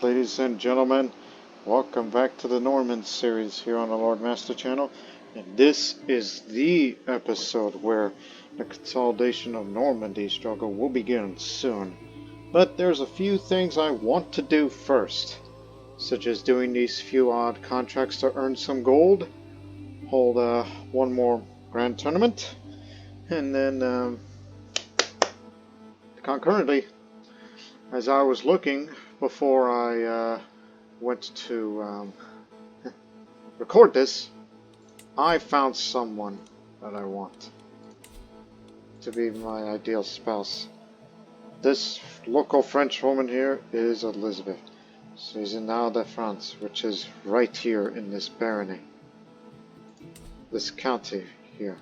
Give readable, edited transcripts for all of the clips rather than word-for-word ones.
ladies and gentlemen. Welcome back to the Norman series here on the Lord Master channel. And this is the episode where the consolidation of Normandy struggle will begin soon. But there's a few things I want to do first, such as doing these few odd contracts to earn some gold, hold one more grand tournament, and then concurrently, as I was looking before I went to record this, I found someone that I want to be my ideal spouse. This local French woman here is Elizabeth. She's in Ile-de-France, which is right here in this barony, this county here.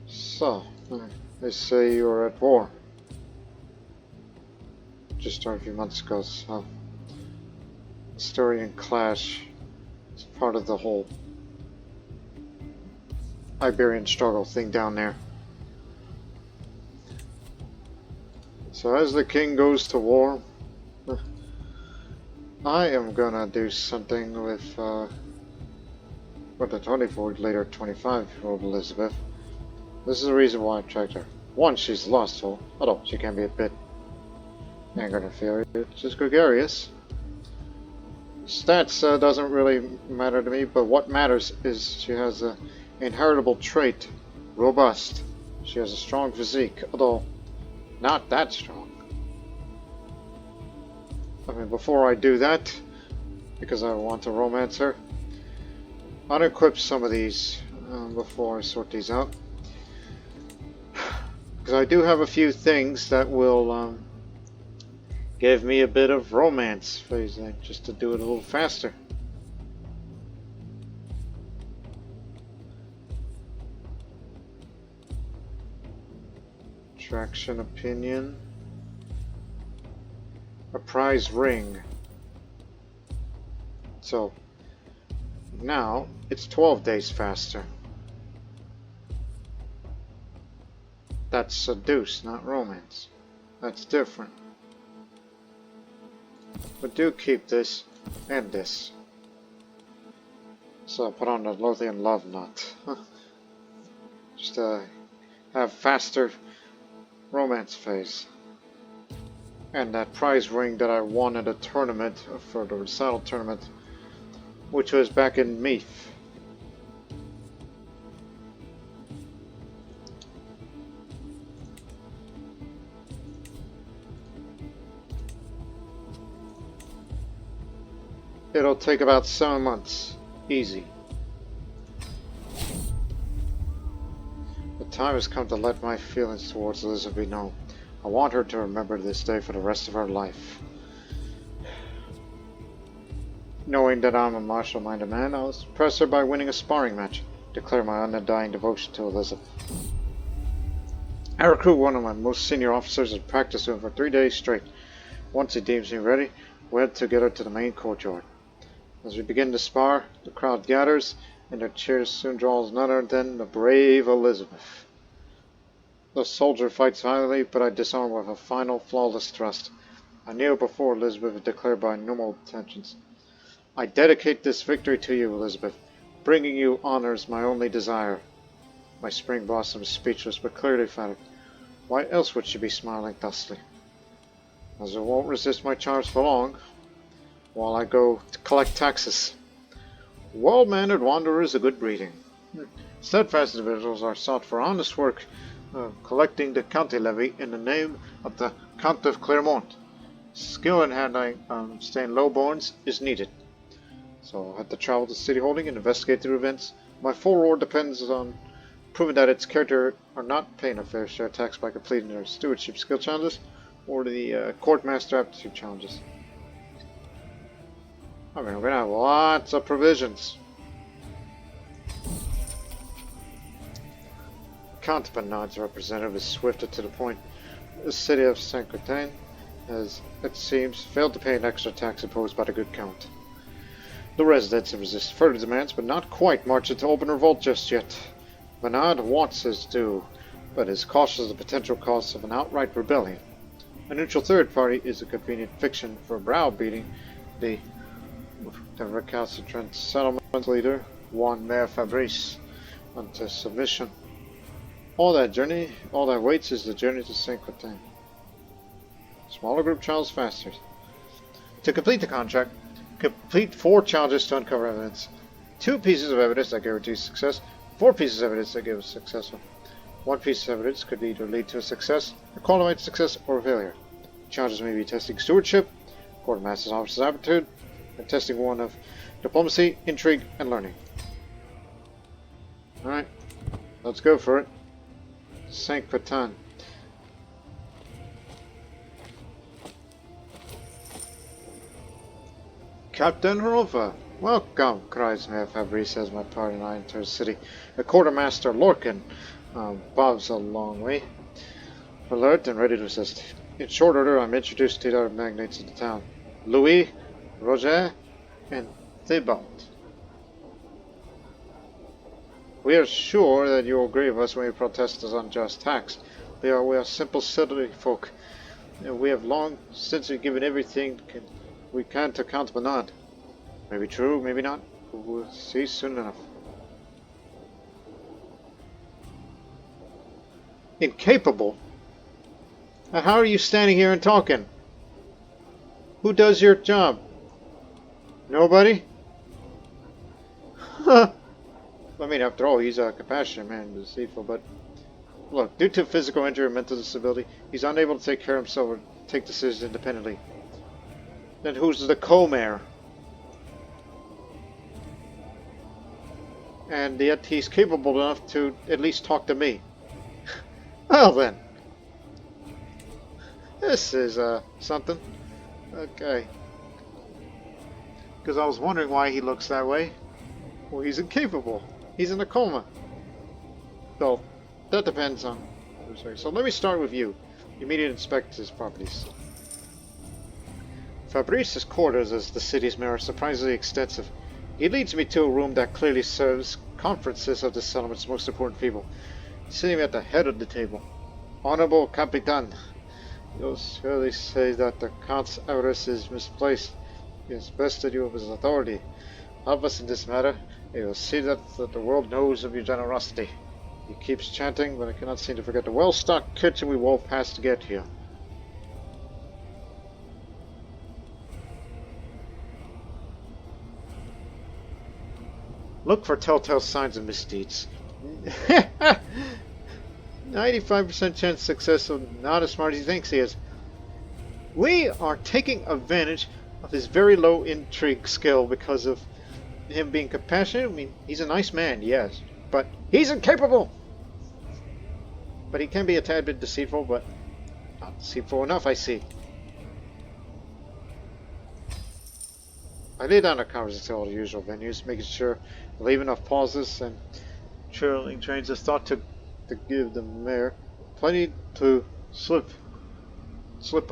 So, they say you were at war. Just started a few months ago, so Neustria clash is part of the whole Iberian struggle thing down there. So as the king goes to war, I am gonna do something with the 24, later 25-year-old Elizabeth. This is the reason why I tracked her. One, she's lustful, although she can be a bit anger and fury. She's gregarious. Stats doesn't really matter to me, but what matters is she has an inheritable trait, robust. She has a strong physique, although not that strong. I mean, before I do that, because I want to romance her, I'll equip some of these before I sort these out. Because I do have a few things that will give me a bit of romance phasing, just to do it a little faster. Attraction opinion. A prize ring. So now it's 12 days faster. That's seduce, not romance. That's different. But do keep this and this. So I'll put on the Lothian love knot. Just to have faster romance phase. And that prize ring that I won at a tournament for the recital tournament, which was back in Meath. It'll take about 7 months. Easy. The time has come to let my feelings towards Elizabeth be known. I want her to remember this day for the rest of her life. Knowing that I'm a martial-minded man, I'll impress her by winning a sparring match. Declare my undying devotion to Elizabeth. I recruit one of my most senior officers and practice with him for 3 days straight. Once he deems me ready, we'll head together to the main courtyard. As we begin to spar, the crowd gathers, and their cheers soon draws none other than the brave Elizabeth. The soldier fights violently, but I disarm with a final, flawless thrust. I kneel before Elizabeth and declare by normal intentions. I dedicate this victory to you, Elizabeth. Bringing you honor is my only desire. My spring blossom is speechless, but clearly emphatic. Why else would she be smiling thusly? As it won't resist my charms for long, while I go to collect taxes. Well-mannered wanderers of good breeding. Steadfast individuals are sought for honest work, collecting the county levy in the name of the Count of Clermont. Skill in handling staying lowborns is needed. So I'll have to travel to city holding and investigate the events. My full reward depends on proving that its character are not paying a fair share of tax by completing their stewardship skill challenges or the court master aptitude challenges. I mean, we're gonna have lots of provisions. Count Bernard's representative is swift and to the point. The city of Saint-Quentin has, it seems, failed to pay an extra tax imposed by the good count. The residents have resisted further demands, but not quite marched into open revolt just yet. Bernard wants his due. but is cautious of the potential costs of an outright rebellion. A neutral third party is a convenient fiction for browbeating the recalcitrant settlement leader, Juan Mayor Fabrice, unto submission. All that waits is the journey to Saint Quentin. Smaller group trials faster. To complete the contract, complete 4 challenges to uncover evidence. 2 pieces of evidence that guarantee success, 4 pieces of evidence that give us successful. 1 piece of evidence could either lead to a success, a qualified success, or a failure. Challenges may be testing stewardship, quartermaster's officer's aptitude, and testing one of diplomacy, intrigue, and learning. Alright, let's go for it. Saint Quentin. Captain Hrolfr, welcome, cries Mayor Fabrice as my party and I enter the city. The quartermaster Lorcan bobs a long way, alert and ready to assist. In short order, I'm introduced to the other magnates of the town. Louis, Roger, and Thibault. We are sure that you will agree with us when we protest this unjust tax. We are simple city folk, and we have long since given everything we can to Count Bernard. Maybe true, maybe not. We'll see soon enough. Incapable? Now how are you standing here and talking? Who does your job? Nobody? I mean, after all, he's a compassionate man, deceitful, but... Look, due to physical injury or mental disability, he's unable to take care of himself or take decisions independently. Then who's the co-mayor? And yet he's capable enough to at least talk to me. Well then. This is, something. Okay. Because I was wondering why he looks that way. Well, he's incapable. He's in a coma. So, that depends on... So let me start with you. Immediate inspect his properties. Fabrice's quarters as the city's mayor are surprisingly extensive. He leads me to a room that clearly serves conferences of the settlement's most important people. Sitting at the head of the table. Honorable Capitan, you'll surely say that the Count's avarice is misplaced. He has bested you with his authority. Help us in this matter, and you'll see that the world knows of your generosity. He keeps chanting, but I cannot seem to forget the well-stocked kitchen we wove past to get here. Look for telltale signs of misdeeds. 95% chance of success, so not as smart as he thinks he is. We are taking advantage of his very low intrigue skill because of him being compassionate. I mean, he's a nice man, yes, but he's incapable! But he can be a tad bit deceitful, but not deceitful enough, I see. I lay down the conversation at all the usual venues, making sure I leave enough pauses and trailing trains of thought to give the mayor plenty to slip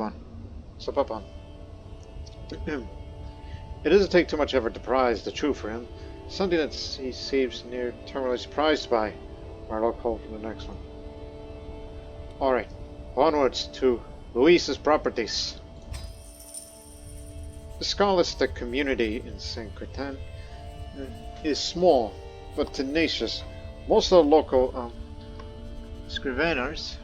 up on. It doesn't take too much effort to prize the truth for him, something that he seems near terminally surprised by. Alright, I'll call for the next one. Alright, onwards to Louis's properties. The scholastic community in Saint Quentin is small but tenacious. Most of the local scriveners,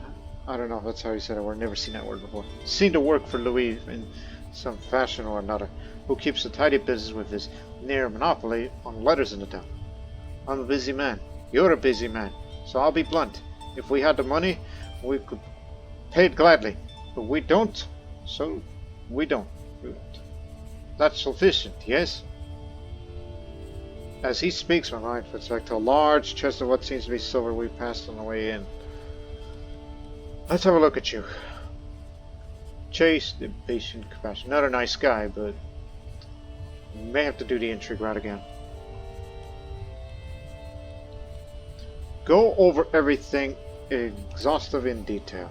I don't know if that's how you said it word, never seen that word before, seem to work for Louis in some fashion or another, who keeps a tidy business with his near monopoly on letters in the town. I'm a busy man, you're a busy man, so I'll be blunt. If we had the money, we could pay it gladly, but we don't, so we don't. That's sufficient, yes? As he speaks, my mind flips back to a large chest of what seems to be silver we passed on the way in. Let's have a look at you. Chaste, impatient, compassionate. Not a nice guy, but you may have to do the intrigue route again. Go over everything exhaustive in detail.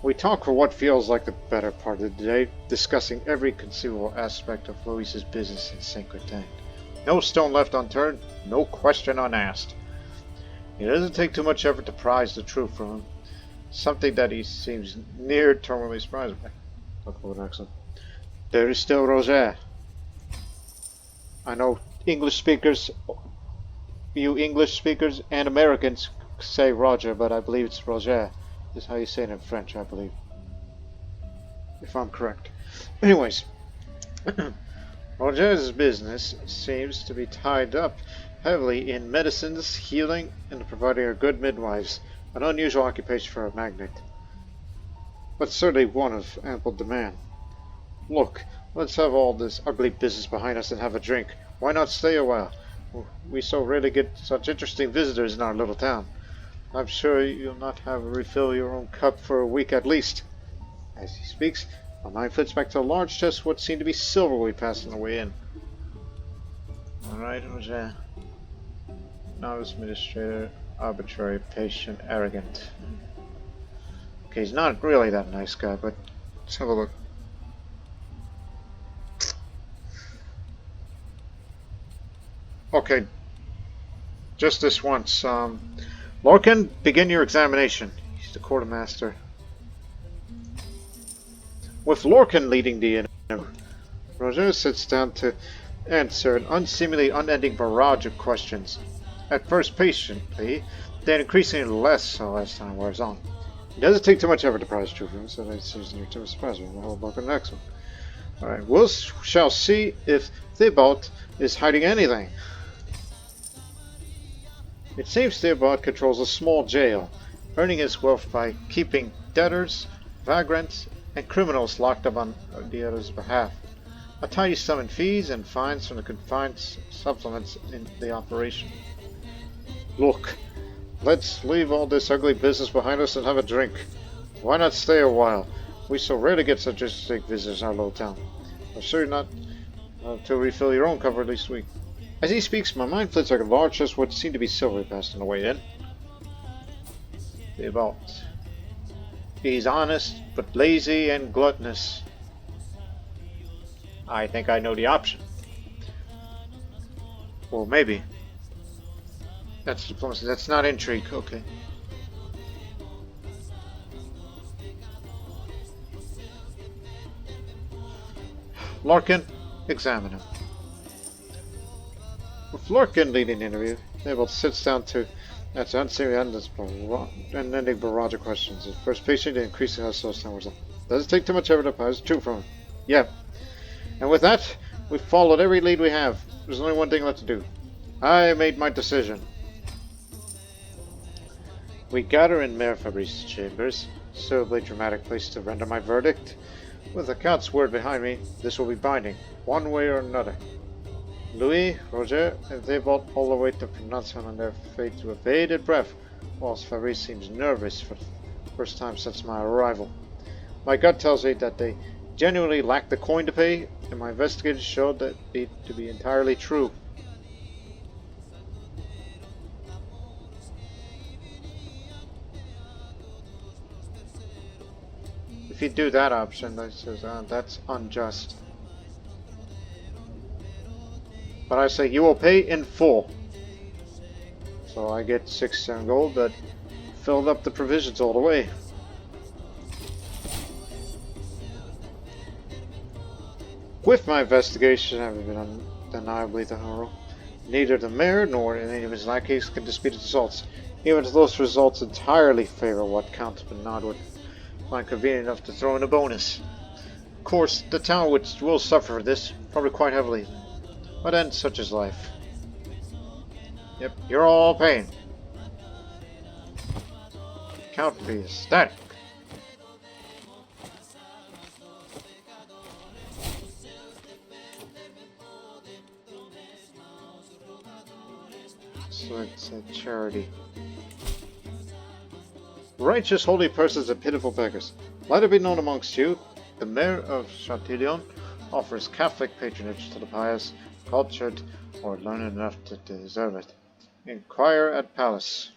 We talk for what feels like the better part of the day, discussing every conceivable aspect of Louis's business in Saint Quentin. No stone left unturned, no question unasked. It doesn't take too much effort to prise the truth from him. Something that he seems near terminally surprised by. Look for an accent. There is still Roger. I know English speakers, you English speakers and Americans say Roger, but I believe it's Roger. Is how you say it in French, I believe. If I'm correct. Anyways, Roger's business seems to be tied up heavily in medicines, healing, and providing her good midwives. An unusual occupation for a magnate, but certainly one of ample demand. Look, let's have all this ugly business behind us and have a drink. Why not stay a while? We so rarely get such interesting visitors in our little town. I'm sure you'll not have to refill your own cup for a week at least. As he speaks, my mind flits back to a large chest of what seemed to be silver we passed on the way in. Alright, Roger. Novice administrator, arbitrary, patient, arrogant. Okay, he's not really that nice guy, but let's have a look. Okay, just this once. Lorcan, begin your examination. He's the quartermaster. With Lorcan leading the interview, Roger sits down to answer an unseemingly unending barrage of questions. At first patiently, then increasingly less so as time wears on. It doesn't take too much effort to prize truth from him, so that seems near to a surprise me. We'll look at the next one. Alright, we shall see if Thibaut is hiding anything. It seems Thibaut controls a small jail, earning his wealth by keeping debtors, vagrants, and criminals locked up on the other's behalf. A tiny sum in fees and fines from the confined supplements in the operation. Look, let's leave all this ugly business behind us and have a drink. Why not stay a while? We so rarely get such interesting visitors in our little town. I'm sure you're not to refill your own cup for at least a week. As he speaks, my mind flits like a large chest of what seemed to be silver passed on the way in. About. He's honest, but lazy and gluttonous. I think I know the option. Well, maybe. That's diplomacy. That's not intrigue. Okay. Lorcan, examine him. With Lorcan leading the interview, Abel sits down to answer unending barrage of questions. At first patient, increasing how slow time was on. Doesn't take too much effort to pause. True from him. Yeah. And with that, we've followed every lead we have. There's only one thing left to do. I made my decision. We gather in Mayor Fabrice's chambers, suitably dramatic place to render my verdict. With the Count's word behind me, this will be binding, one way or another. Louis, Roger, and Thibault all await the pronouncement on their fate with bated breath, whilst Fabrice seems nervous for the first time since my arrival. My gut tells me that they genuinely lack the coin to pay, and my investigators showed that to be entirely true. If you do that option, that says that's unjust. But I say you will pay in full. So I get 6 gold that filled up the provisions all the way. With my investigation having been undeniably thorough, neither the mayor nor any of his lackeys can dispute its results, even if those results entirely favor what Count Bernard would find convenient enough to throw in a bonus. Of course, the town will suffer for this, probably quite heavily, but then such is life. Yep, you're all paying. Count be ecstatic. So it's a charity. Righteous holy persons and pitiful beggars. Let it be known amongst you, the mayor of Chatillon offers Catholic patronage to the pious, cultured, or learned enough to deserve it. Inquire at palace.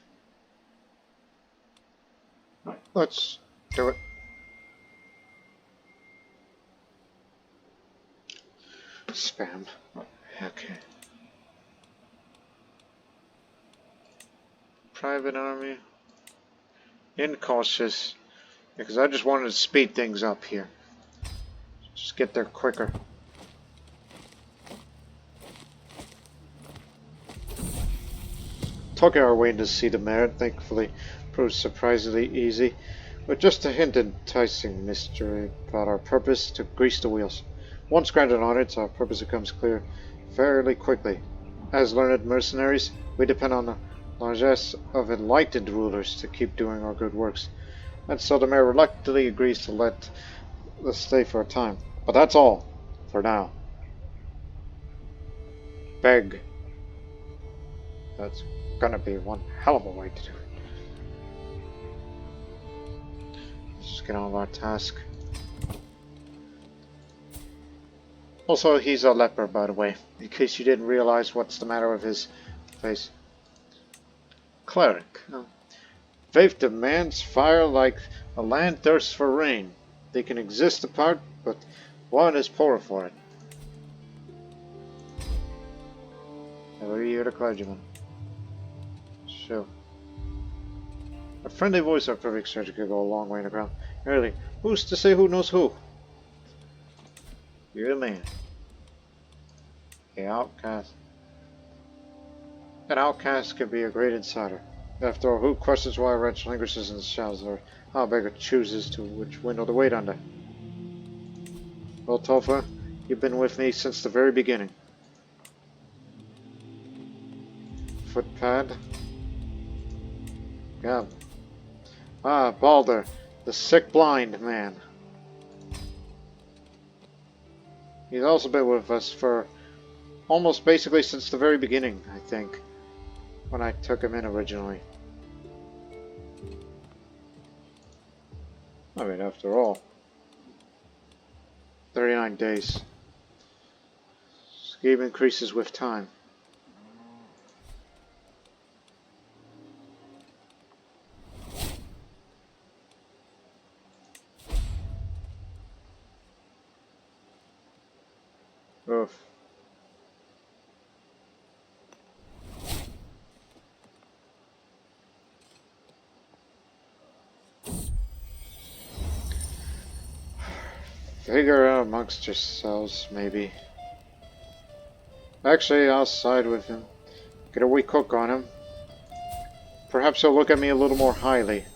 Let's do it. Spam. Okay. private army. Incautious. Because I just wanted to speed things up here. Just get there quicker. Took our way to see the mayor, thankfully proved surprisingly easy, with just a hint enticing mystery about our purpose to grease the wheels. Once granted on it, our purpose becomes clear fairly quickly. As learned mercenaries, we depend on the largesse of enlightened rulers to keep doing our good works, and so the mayor reluctantly agrees to let us stay for a time. But that's all, for now. Beg. That's gonna be one hell of a way to do it. Let's just get on with our task. Also, he's a leper, by the way, in case you didn't realize what's the matter with his face. Cleric. Oh. Faith demands fire like a land thirsts for rain. They can exist apart, but one is poorer for it. Never hear the clergyman. Sure. A friendly voice or perfect stranger could go a long way in the ground. Really, who's to say who knows who? You're the man. The outcast. An outcast could be a great insider. After all, who questions why a wretch languishes in the shadows, or how a beggar chooses to which window to wait under? Well, Hrolfr, you've been with me since the very beginning. Footpad. Yeah. Ah, Balder, the sick blind man. He's also been with us for almost basically since the very beginning, I think, when I took him in originally. I mean, after all, 39 days. Scheme increases with time. Oof. Figure out amongst yourselves, maybe. Actually, I'll side with him. Get a weak hook on him. Perhaps he'll look at me a little more highly,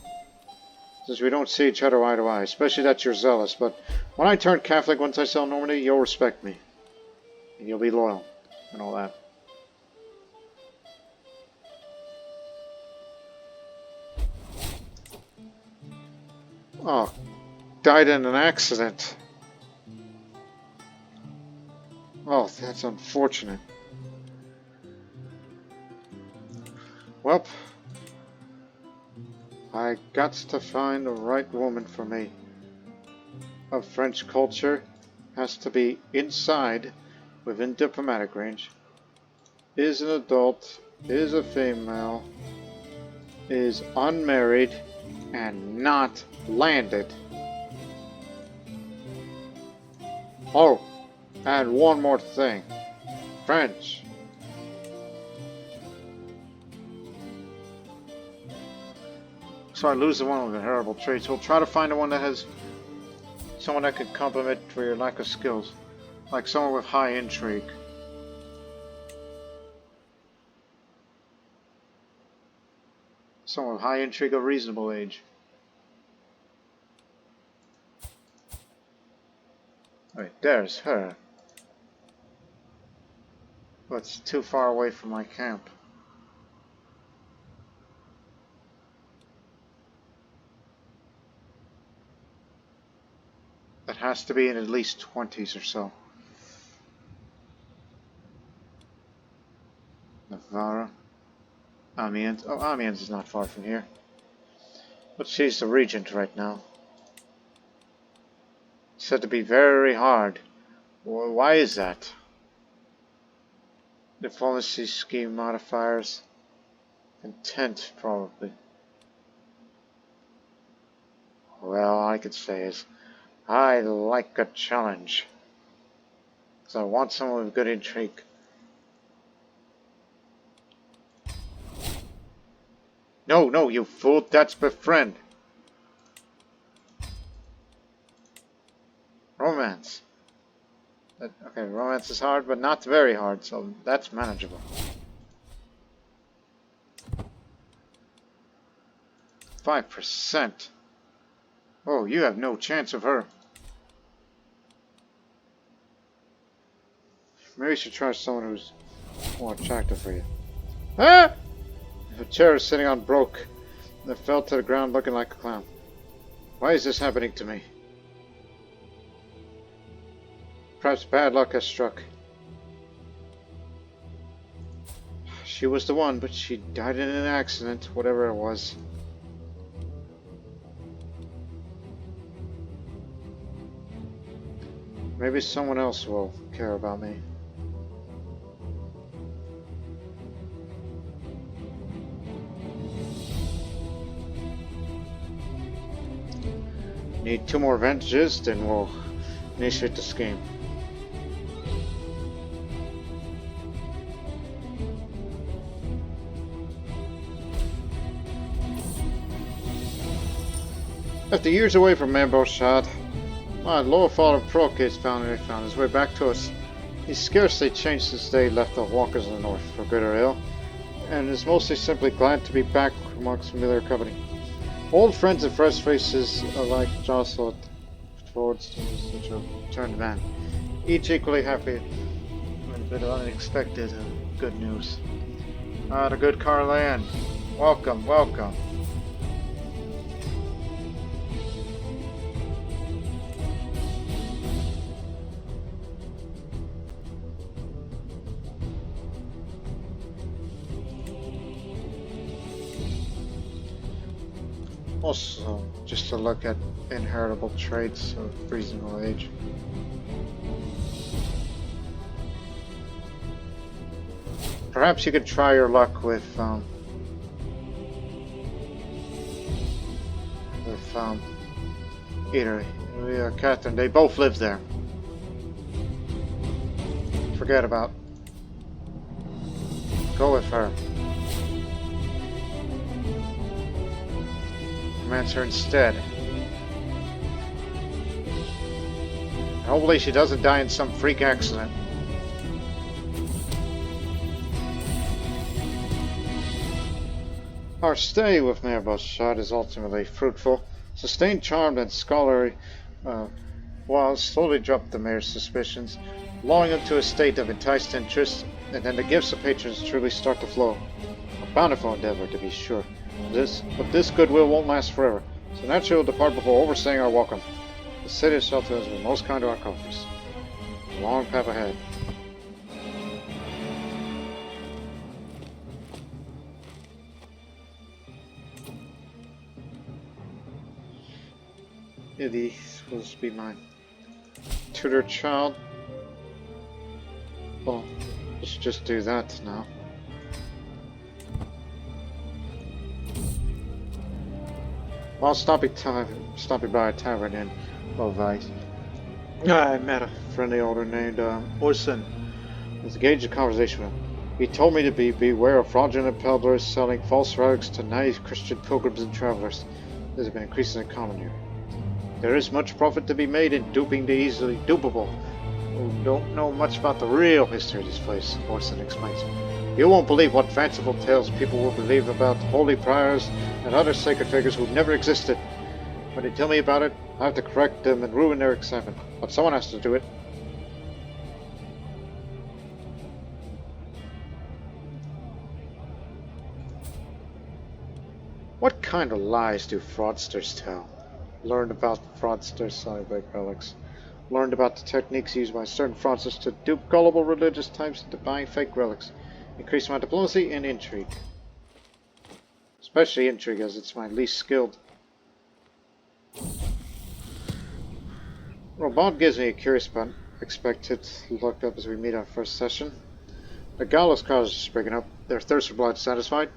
since we don't see each other eye to eye, especially that you're zealous. But when I turn Catholic once I sell Normandy, you'll respect me. And you'll be loyal, and all that. Oh, died in an accident. Oh, that's unfortunate. Well, I got to find the right woman for me. Of French culture, has to be inside, within diplomatic range. Is an adult, is a female, is unmarried, and not landed. Oh, and one more thing. French. So I lose the one with the terrible traits. We'll try to find the one that has someone that could complement for your lack of skills. Like someone with high intrigue. Someone with high intrigue of reasonable age. Wait, there's her. But it's too far away from my camp. That has to be in at least 20s or so. Navarra. Amiens. Oh, Amiens is not far from here. But she's the regent right now. Said to be very hard. Well, why is that? Diplomacy scheme modifiers. Intent, probably. Well, all I could say is, I like a challenge. So I want someone with good intrigue. No, no, you fool, that's befriend. Romance. Okay, romance is hard, but not very hard, so that's manageable. 5%. Oh, you have no chance of her. Maybe you should try someone who's more attractive for you. Ah! A chair is sitting on broke and fell to the ground looking like a clown. Why is this happening to me? Perhaps bad luck has struck. She was the one, but she died in an accident, whatever it was. Maybe someone else will care about me. Need 2 more advantages, then we'll initiate the scheme. After years away from Mambosshad, my lower father Procates found his way back to us. He's scarcely changed since they left the walkers in the north, for good or ill, and is mostly simply glad to be back amongst familiar company. Old friends and fresh faces alike jostled towards such a returned man, each equally happy with a bit of unexpected good news. Ah, the good Carlan. Welcome, welcome. Also, just to look at inheritable traits of reasonable age. Perhaps you could try your luck with Eatery. Catherine, they both live there. Forget about. Go with her. Romance her instead. Hopefully she doesn't die in some freak accident. Our stay with Mambosshad is ultimately fruitful. Sustained charm and scholarly while slowly dropped the mayor's suspicions, lulling him to a state of enticed interest, and then the gifts of patrons truly start to flow. A bountiful endeavor, to be sure. But this goodwill won't last forever, so naturally we'll depart before overstaying our welcome. The city of shelter has been most kind to our coffers. A long path ahead. This will be my tutor child. Well, let's just do that now. While stopping by a tavern in Viet, I met a friendly older named Orson. I was engaged in conversation with him. He told me to beware of fraudulent peddlers selling false relics to naive Christian pilgrims and travelers. This has been increasingly common here. There is much profit to be made in duping the easily dupable, who don't know much about the real history of this place, Orson explains. You won't believe what fanciful tales people will believe about holy priors and other sacred figures who never existed. When they tell me about it, I have to correct them and ruin their excitement. But someone has to do it. What kind of lies do fraudsters tell? Learned about fraudsters selling fake relics. Learned about the techniques used by certain fraudsters to dupe gullible religious types into buying fake relics. Increase my diplomacy and intrigue. Especially intrigue, as it's my least skilled. Robot gives me a curious but expected look up as we meet our first session. The gallows cars are springing up, their thirst for blood satisfied.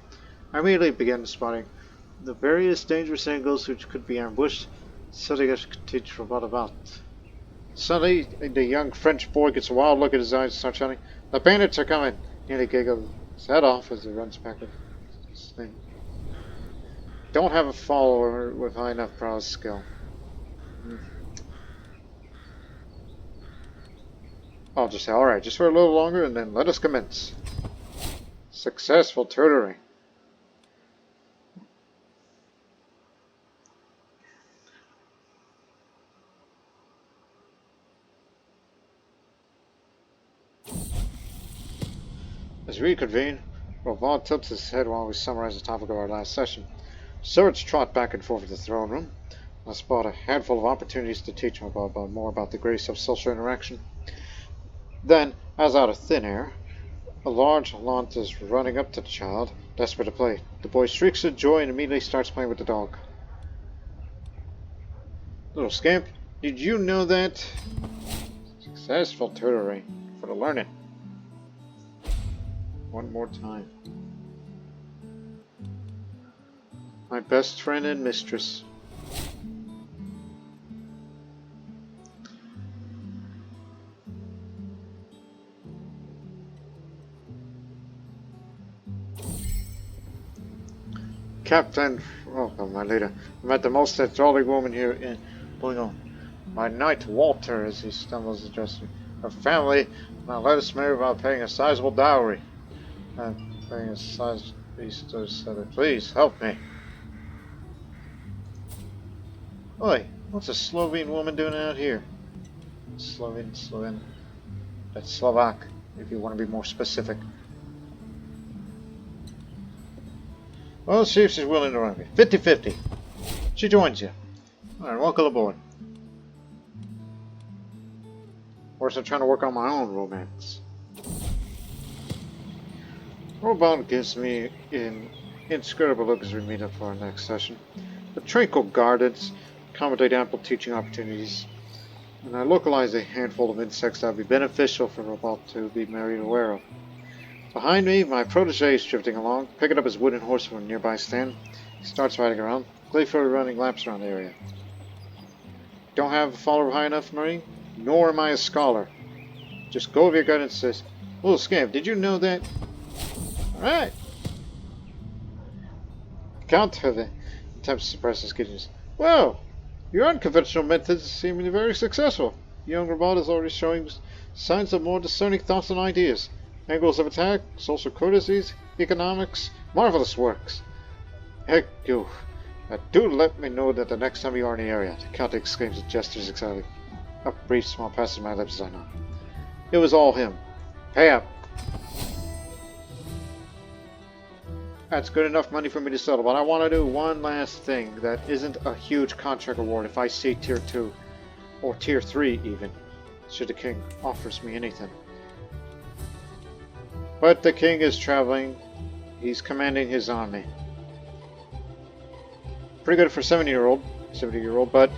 I immediately begin spotting the various dangerous angles which could be ambushed, something I could teach Robot about. Suddenly, the young French boy gets a wild look at his eyes and starts shouting, "The bandits are coming!" Nearly giggles his head off as he runs back with his thing. don't have a follower with high enough browse skill. I'll just say, alright, just for a little longer and then let us commence. Successful tutoring. As we reconvene, Hrolfr tilts his head while we summarize the topic of our last session. Servants trot back and forth to the throne room. I spot a handful of opportunities to teach him more about the grace of social interaction. Then, as out of thin air, a large Lant is running up to the child, desperate to play. The boy shrieks with joy and immediately starts playing with the dog. Little scamp, did you know that? Successful tutoring for the learning. One more time. My best friend and mistress. Captain, welcome, my leader. I met the most jolly woman here in Lulu. My knight Walter, as he stumbles addressed me. Her family now let us marry while paying a sizable dowry. Paying a sizable said, please help me. Oi, what's a Slovene woman doing out here? Slovene. That's Slovak, if you want to be more specific. Well, let's see if she's willing to run me. 50-50. She joins you. Alright, welcome aboard. Of course, I'm trying to work on my own romance. Overhaul gives me an inscrutable look as we meet up for our next session. The tranquil gardens accommodate ample teaching opportunities, and I localize a handful of insects that would be beneficial for Overhaul to be made aware of. Behind me, my protege is drifting along, picking up his wooden horse from a nearby stand. He starts riding around, gleefully running laps around the area. Don't have a follower high enough, Marine? Nor am I a scholar. Just go with your gut and says, little scamp, did you know that? Alright. Count attempts to suppress his giddiness. Well, your unconventional methods seem to be very successful. Young Robot is already showing signs of more discerning thoughts and ideas. Angles of attack, social courtesies, economics, marvelous works. Heck you. Do let me know that the next time you are in the area. The Count exclaims and gestures excitedly. A brief smile passes my lips as I nod. It was all him. Pay up. That's good enough money for me to settle, but I want to do one last thing that isn't a huge contract award if I see Tier 2, or Tier 3 even, should the King offers me anything. But the King is traveling. He's commanding his army. Pretty good for 70-year-old, but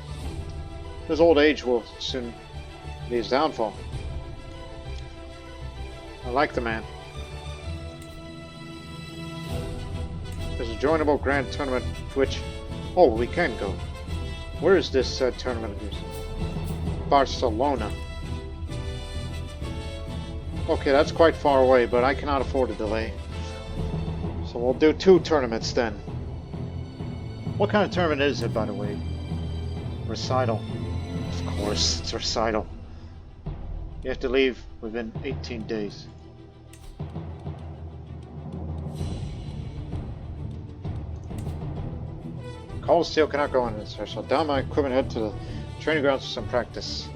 his old age will soon be his downfall. I like the man. There's a joinable grand tournament to which, we can go. Where is this tournament of yours? Barcelona. Okay, that's quite far away, but I cannot afford a delay. So we'll do 2 tournaments then. What kind of tournament is it, by the way? Recital. Of course, it's recital. You have to leave within 18 days. Cold steel cannot go on this, so I shall down my equipment and head to the training grounds for some practice.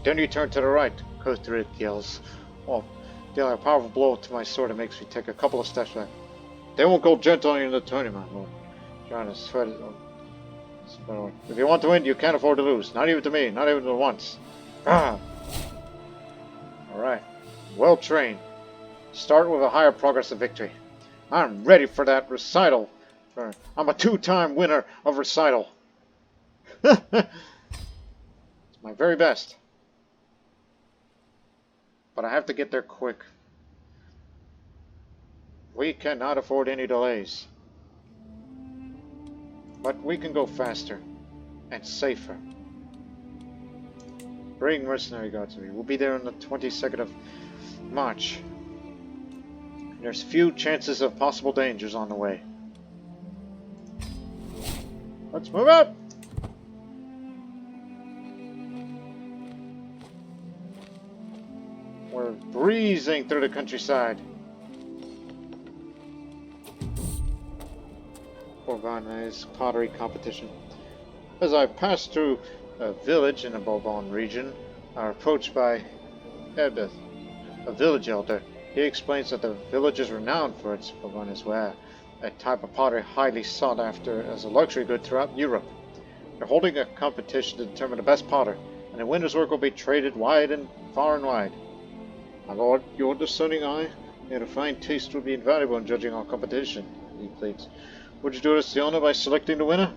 Then you turn to the right, Courtiers yells. Oh, dealing a powerful blow to my sword, it makes me take a couple of steps back. They won't go gentle in the tournament. Trying to sweat it. If you want to win, you can't afford to lose. Not even to me, not even once. Alright. Well trained. Start with a higher progress of victory. I'm ready for that recital. I'm a 2-time winner of recital. It's my very best. But I have to get there quick. We cannot afford any delays. But we can go faster and safer. Bring mercenary guards to me. We'll be there on the 22nd of March. There's few chances of possible dangers on the way. Let's move out! We're breezing through the countryside. Organized pottery competition. As I pass through a village in the Bourbon region, are approached by Edith, a village elder. He explains that the village is renowned for its Bourbonnais ware, a type of pottery highly sought after as a luxury good throughout Europe. They're holding a competition to determine the best potter, and the winner's work will be traded far and wide. My lord, your discerning eye and a fine taste will be invaluable in judging our competition, he pleads. Would you do us the honor by selecting the winner?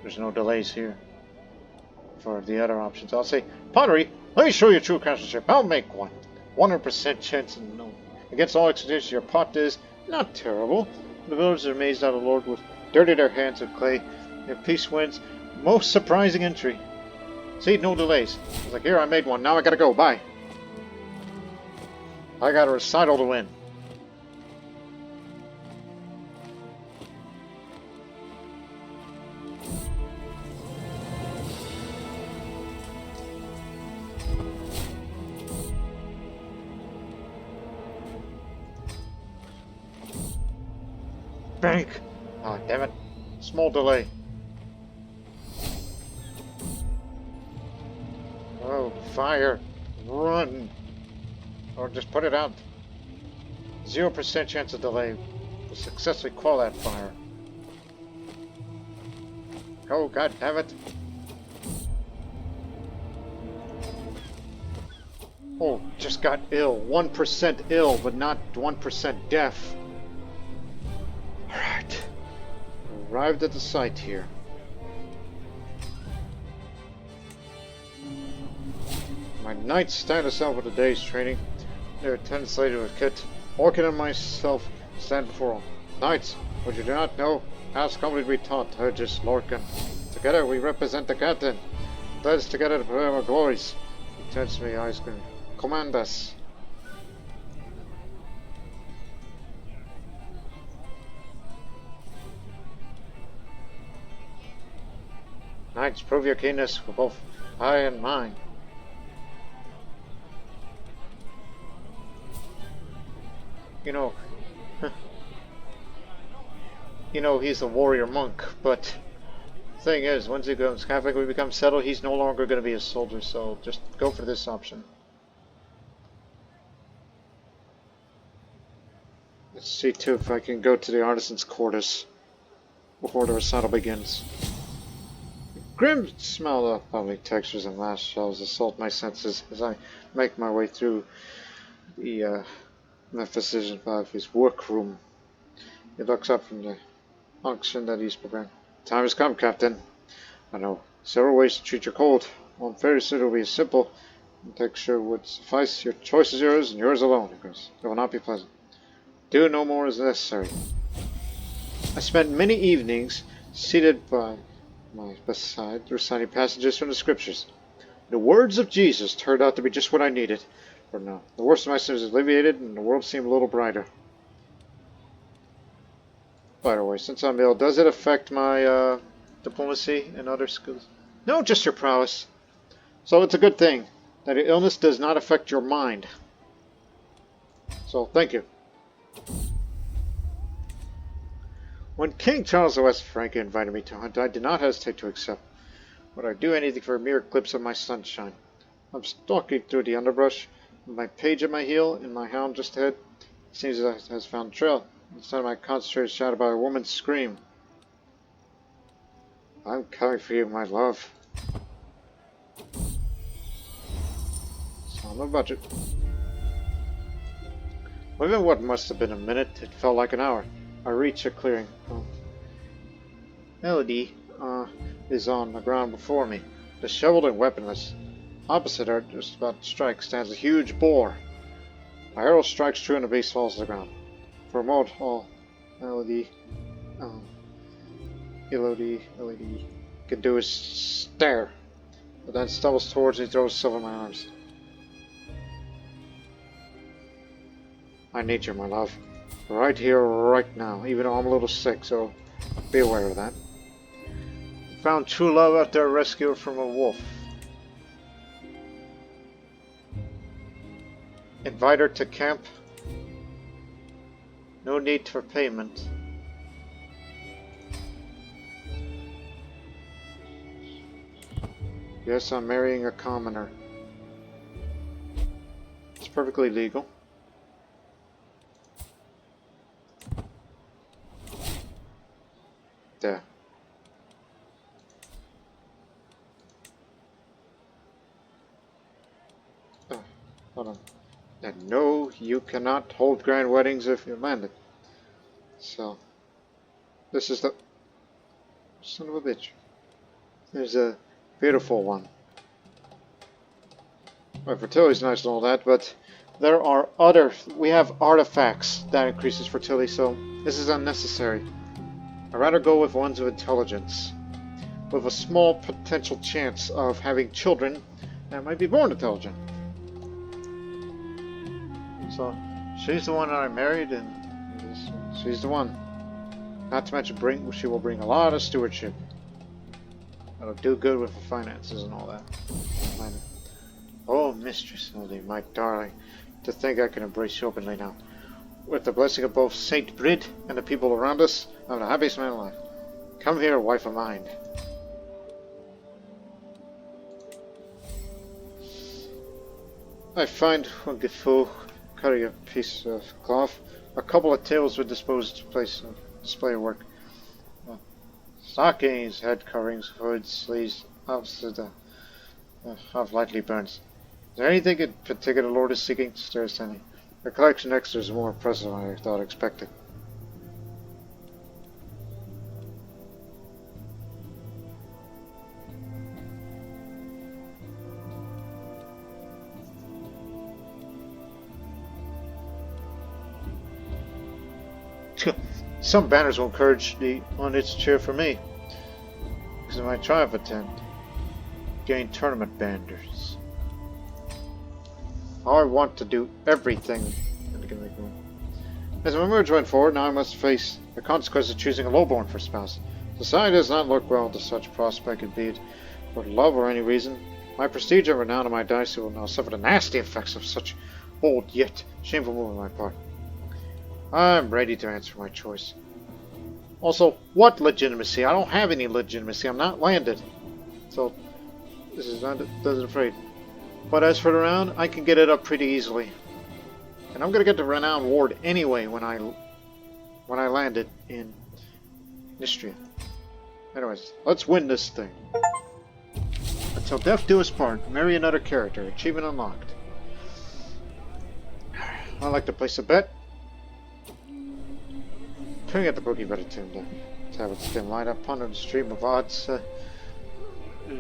There's no delays here. For the other options, I'll say, pottery, let me show you true craftsmanship. I'll make one. 100% chance and no. Against all expectations, your pot is not terrible. The villagers are amazed how the Lord would dirty their hands with clay. Their peace wins. Most surprising entry. See, no delays. I was like, here, I made one. Now I gotta go. Bye. I got a recital to win. Bank! Oh, damn it. Small delay. Oh, fire. Run! Or just put it out. 0% chance of delay. We'll successfully quell that fire. Oh, god damn it. Oh, just got ill. 1% ill, but not 1% deaf. Alright. Arrived at the site here. My knights stand aside with a day's training. Their attendants later with kit. Orchid and myself stand before all. Knights, what you do not know, ask humbly to be taught, Hergis Lorcan. Together we represent the captain. Let us together to prepare our glories. He turns to me, eyes gleaming. Command us. Knights, prove your keenness for both eye and mind. You know, he's a warrior monk, but the thing is, once he becomes Catholic, we become settled, he's no longer going to be a soldier, so just go for this option. Let's see too if I can go to the artisan's quarters before the recital begins. The grim smell of lovely textures and last shells assault my senses as I make my way through the physician of his workroom. He looks up from the function that he's preparing. Time has come, Captain. I know several ways to treat your cold. One very soon will be simple. Texture would suffice. Your choice is yours and yours alone, of course. It will not be pleasant. Do no more is necessary. I spent many evenings seated by my bedside reciting passages from the scriptures. The words of Jesus turned out to be just what I needed. For now, the worst of my sins is alleviated and the world seemed a little brighter. By the way, since I'm ill, does it affect my diplomacy and other skills? No, just your prowess. So it's a good thing that your illness does not affect your mind. So, thank you. When King Charles of West Francia invited me to hunt, I did not hesitate to accept. Would I do anything for a mere glimpse of my sunshine? I'm stalking through the underbrush, with my page at my heel and my hound just ahead. It seems that it has found a trail. Instead of my concentrated shouted by a woman's scream. I'm coming for you, my love. It's on the budget. Within what must have been a minute, it felt like an hour. I reached a clearing. Melody is on the ground before me, disheveled and weaponless. Opposite her, just about to strike, stands a huge boar. My arrow strikes true and the beast falls to the ground. For a moment, all Elodie can do is stare, but then stumbles towards me and throws himself in my arms. I need you, my love. Right here, right now, even though I'm a little sick, so be aware of that. Found true love out there, rescue her from a wolf. Invite her to camp. No need for payment. Yes, I'm marrying a commoner. It's perfectly legal. There. Oh, hold on. And no, you cannot hold grand weddings if you're landed. So, this is the... Son of a bitch. There's a beautiful one. Well, fertility's nice and all that, but there are other... We have artifacts that increases fertility, so this is unnecessary. I'd rather go with ones of intelligence, with a small potential chance of having children that might be born intelligent. So, she's the one that I married, and she's the one. Not to mention, she will bring a lot of stewardship. That'll do good with the finances and all that. Oh, Mistress Lily, my darling, to think I can embrace you openly now. With the blessing of both Saint Brid and the people around us, I'm the happiest man alive. Come here, wife of mine. I find one Gifu cutting a piece of cloth. A couple of tables were disposed to place display work. Stockings, head coverings, hoods, sleeves, opposite of lightly burns. Is there anything in particular Lord is seeking? Stares Tenny. The collection extra is more impressive than I thought expected. Some banners will encourage the on its cheer for me. Because of my triumph attempt. Gain tournament banners. I want to do everything. As my marriage went forward, now I must face the consequences of choosing a lowborn for spouse. Society does not look well to such prospect, be it for love or any reason. My prestige and renown of my dynasty will now suffer the nasty effects of such bold yet shameful move on my part. I'm ready to answer my choice. Also, what legitimacy? I don't have any legitimacy. I'm not landed. So, this is not doesn't afraid. But as for the renown, I can get it up pretty easily. And I'm gonna get the renown ward anyway when I landed in Neustria. Anyways, let's win this thing. Until death do us part, marry another character. Achievement unlocked. I'd like to place a bet. Turning at the bookie better tuned to have its dim light up under the stream of odds.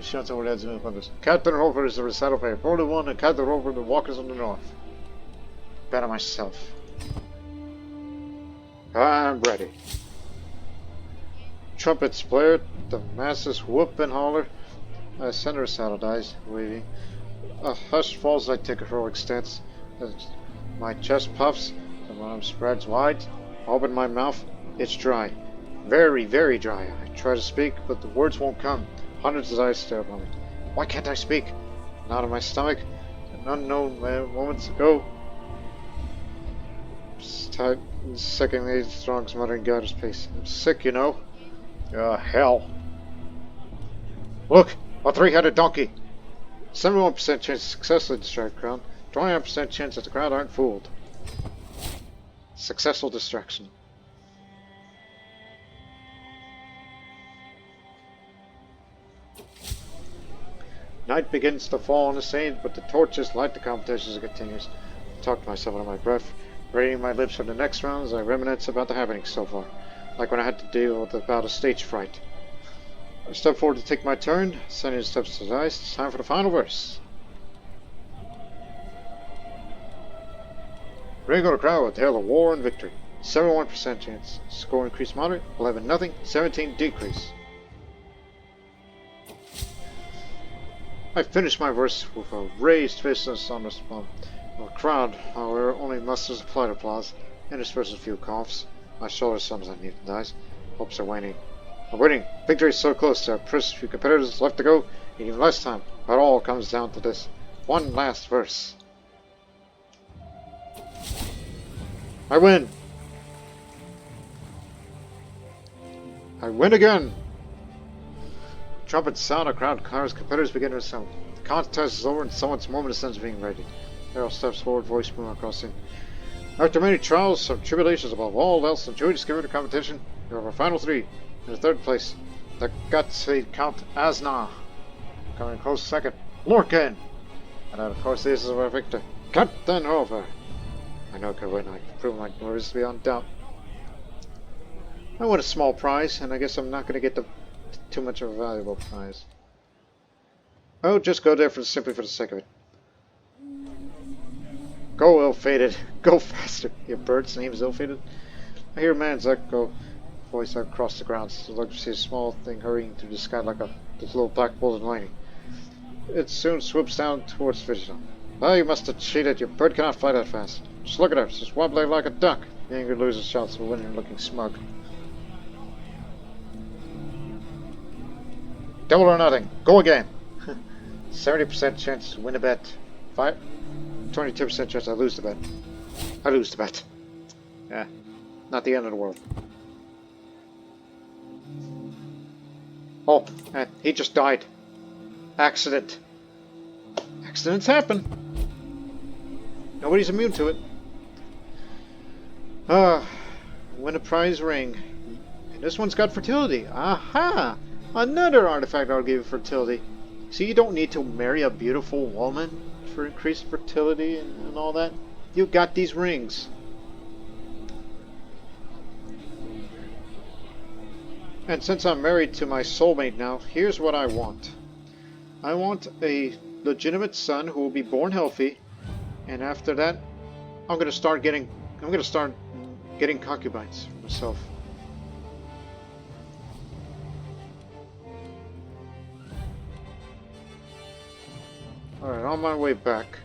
Shots over heads and others. Captain Hrolfr is the recital player. 41 and Captain Hrolfr the walkers on the north. Bet on myself. I'm ready. Trumpets blare, the masses whoop and holler. Center saddle dies, waving. A hush falls, I take a heroic stance. My chest puffs, the arm spreads wide. Open my mouth, it's dry. Very, very dry. I try to speak, but the words won't come. Hundreds of eyes stare upon me. Why can't I speak? Not in my stomach. An unknown man moments ago. Second age strong's muttering God his pace. I'm sick, you know. Hell. Look! A three-headed donkey! 71% chance to successfully distract the crowd. 29% chance that the crowd aren't fooled. Successful distraction. Night begins to fall on the scene, but the torches light the competition as it continues. I talk to myself under my breath, readying my lips for the next round as I reminisce about the happenings so far, like when I had to deal with about a stage fright. I step forward to take my turn, sending the steps to the dice. It's time for the final verse. Ring of the crowd with hail of war and victory. 71% chance. Score increase moderate. 11 nothing. 17 decrease. I finished my verse with a raised fist and a sonorous palm. The crowd, however, only musters a polite applause, interspersed with a few coughs. My shoulder sometimes need to dies. Hopes are waning. We're winning. Victory is so close. There are precious few competitors left to go, and even less time. But all comes down to this. One last verse. I win! I win again! Trumpets sound, a crowd cars, competitors begin to assemble. The contest is over and someone's moment of sense being ready. Harold steps forward, voice moving across the. After many trials, some tribulations above all else, and joy discovered the competition, there were final three. In the third place, the Gutsy Count Asna. Coming close second, Lorcan. And of course, this is our victor, Captain Hrolfr. I know I could win. I can prove my glories beyond doubt. I won a small prize, and I guess I'm not going to get too much of a valuable prize. I'll just go there simply for the sake of it. Go, ill-fated. Go faster. Your bird's name is ill-fated. I hear a man's echo voice across the grounds. It looks to see a small thing hurrying through the sky like this little black bullet lightning. It soon swoops down towards Vigilon. Oh, you must have cheated. Your bird cannot fly that fast. Just look at her. She's wobbling like a duck. The angry loser shouts, the winner looking smug. Double or nothing. Go again. 70% chance to win a bet. 22% chance I lose the bet. I lose the bet. Yeah. Not the end of the world. Oh, man. He just died. Accident. Accidents happen. Nobody's immune to it. Win a prize ring. And this one's got fertility. Aha! Another artifact that'll give you fertility. See, you don't need to marry a beautiful woman for increased fertility and all that. You got these rings. And since I'm married to my soulmate now, here's what I want. I want a legitimate son who will be born healthy, and after that, I'm gonna start getting concubines for myself. Alright, on my way back.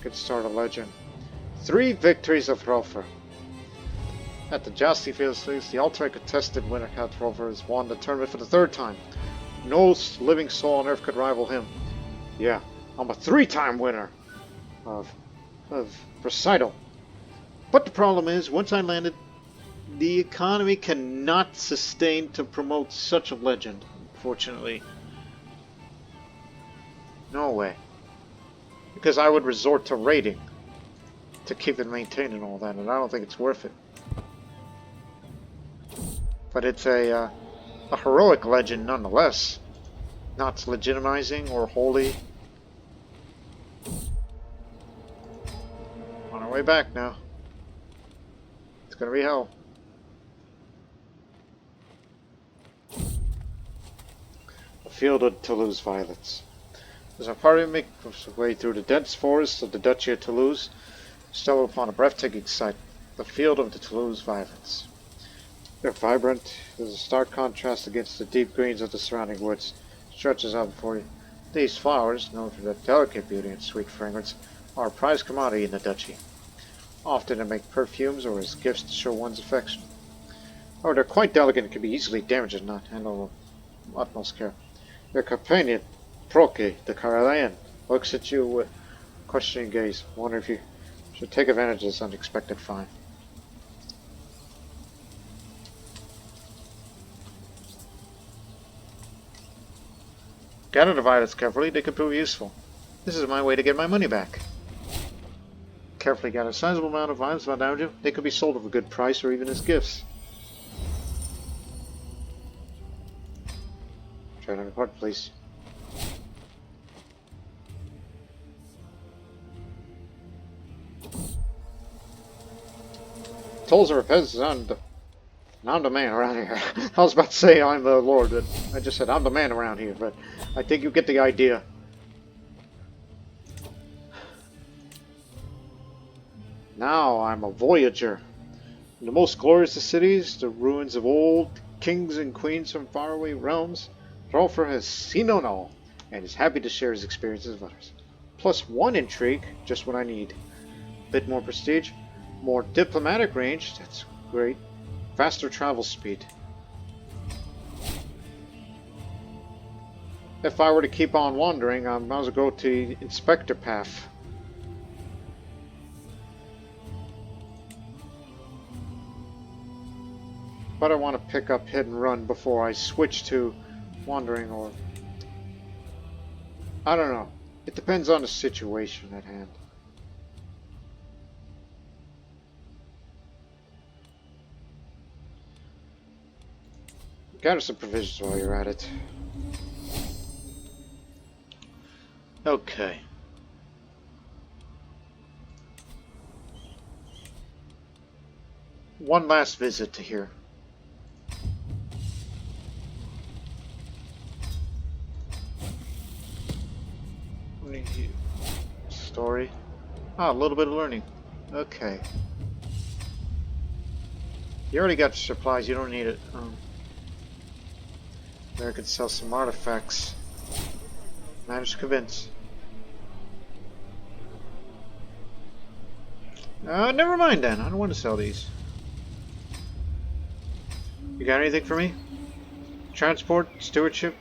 Could start a legend. 3 victories of Hrolfr. At the Jousting Field Series, the ultimate contested winner, Count Hrolfr, has won the tournament for the 3rd time. No living soul on earth could rival him. Yeah, I'm a 3-time winner of recital. But the problem is, once I landed, the economy cannot sustain to promote such a legend, unfortunately. No way. Because I would resort to raiding to keep it maintained and all that, and I don't think it's worth it. But it's a heroic legend nonetheless. Not legitimizing or holy. On our way back now. It's gonna be hell. A field of Toulouse violets. As our party makes its way through the dense forests of the Duchy of Toulouse, stumble upon a breathtaking sight, the field of the Toulouse violets. They're vibrant, there's a stark contrast against the deep greens of the surrounding woods, stretches out before you. These flowers, known for their delicate beauty and sweet fragrance, are a prized commodity in the duchy. Often they make perfumes or as gifts to show one's affection. However, they're quite delicate and can be easily damaged if not handled with utmost care. Your companion, Proke, the Carolian, looks at you with questioning gaze, wondering if you should take advantage of this unexpected find. Gather the violets carefully, they could prove useful. This is my way to get my money back. Carefully gather a sizable amount of violets without damage. They could be sold at a good price or even as gifts. Try to report, please. Tolls are repetitive, I'm the man around here. I was about to say I'm the Lord, but I just said I'm the man around here, but I think you get the idea. Now I'm a voyager. In the most glorious of cities, the ruins of old kings and queens from faraway realms, Hrolfr has seen it all, and is happy to share his experiences with others. +1 intrigue, just what I need. Bit more prestige, more diplomatic range, that's great. Faster travel speed. If I were to keep on wandering, I might as well go to the Inspector path. But I want to pick up Hit and Run before I switch to wandering, or... I don't know. It depends on the situation at hand. Gather some provisions while you're at it. Okay. One last visit to here. Story. Ah, a little bit of learning. Okay. You already got your supplies, you don't need it. There I could sell some artifacts. Managed to convince. Never mind then. I don't want to sell these. You got anything for me? Transport? Stewardship?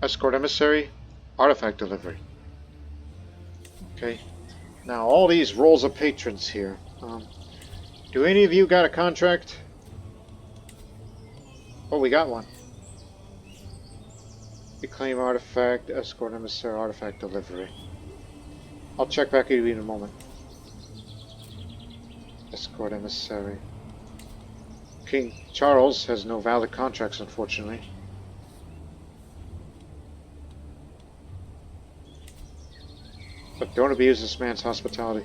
Escort emissary? Artifact delivery. Okay. Now all these roles of patrons here. Do any of you got a contract? Oh, we got one. Reclaim artifact, escort emissary, artifact delivery. I'll check back with you in a moment. Escort emissary. King Charles has no valid contracts, unfortunately. But don't abuse this man's hospitality.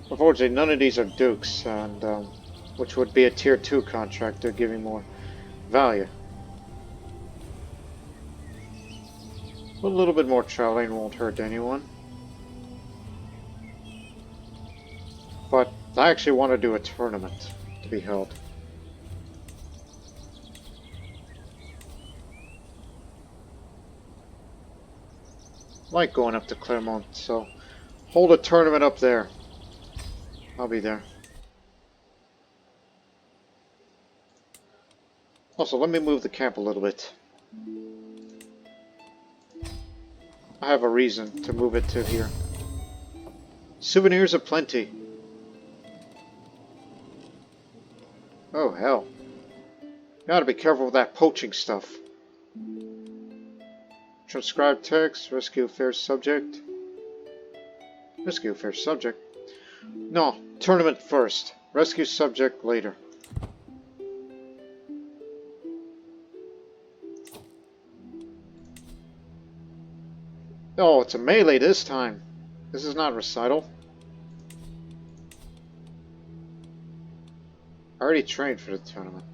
Unfortunately, none of these are dukes, and which would be a tier 2 contract. They're giving more value. A little bit more traveling won't hurt anyone. But I actually want to do a tournament to be held. I like going up to Clermont, so hold a tournament up there. I'll be there. Also, let me move the camp a little bit. I have a reason to move it to here. Souvenirs aplenty. Oh hell. Gotta be careful with that poaching stuff. Transcribe text, rescue affairs subject. Rescue affairs subject? No, tournament first. Rescue subject later. Oh, it's a melee this time. This is not recital. I already trained for the tournament.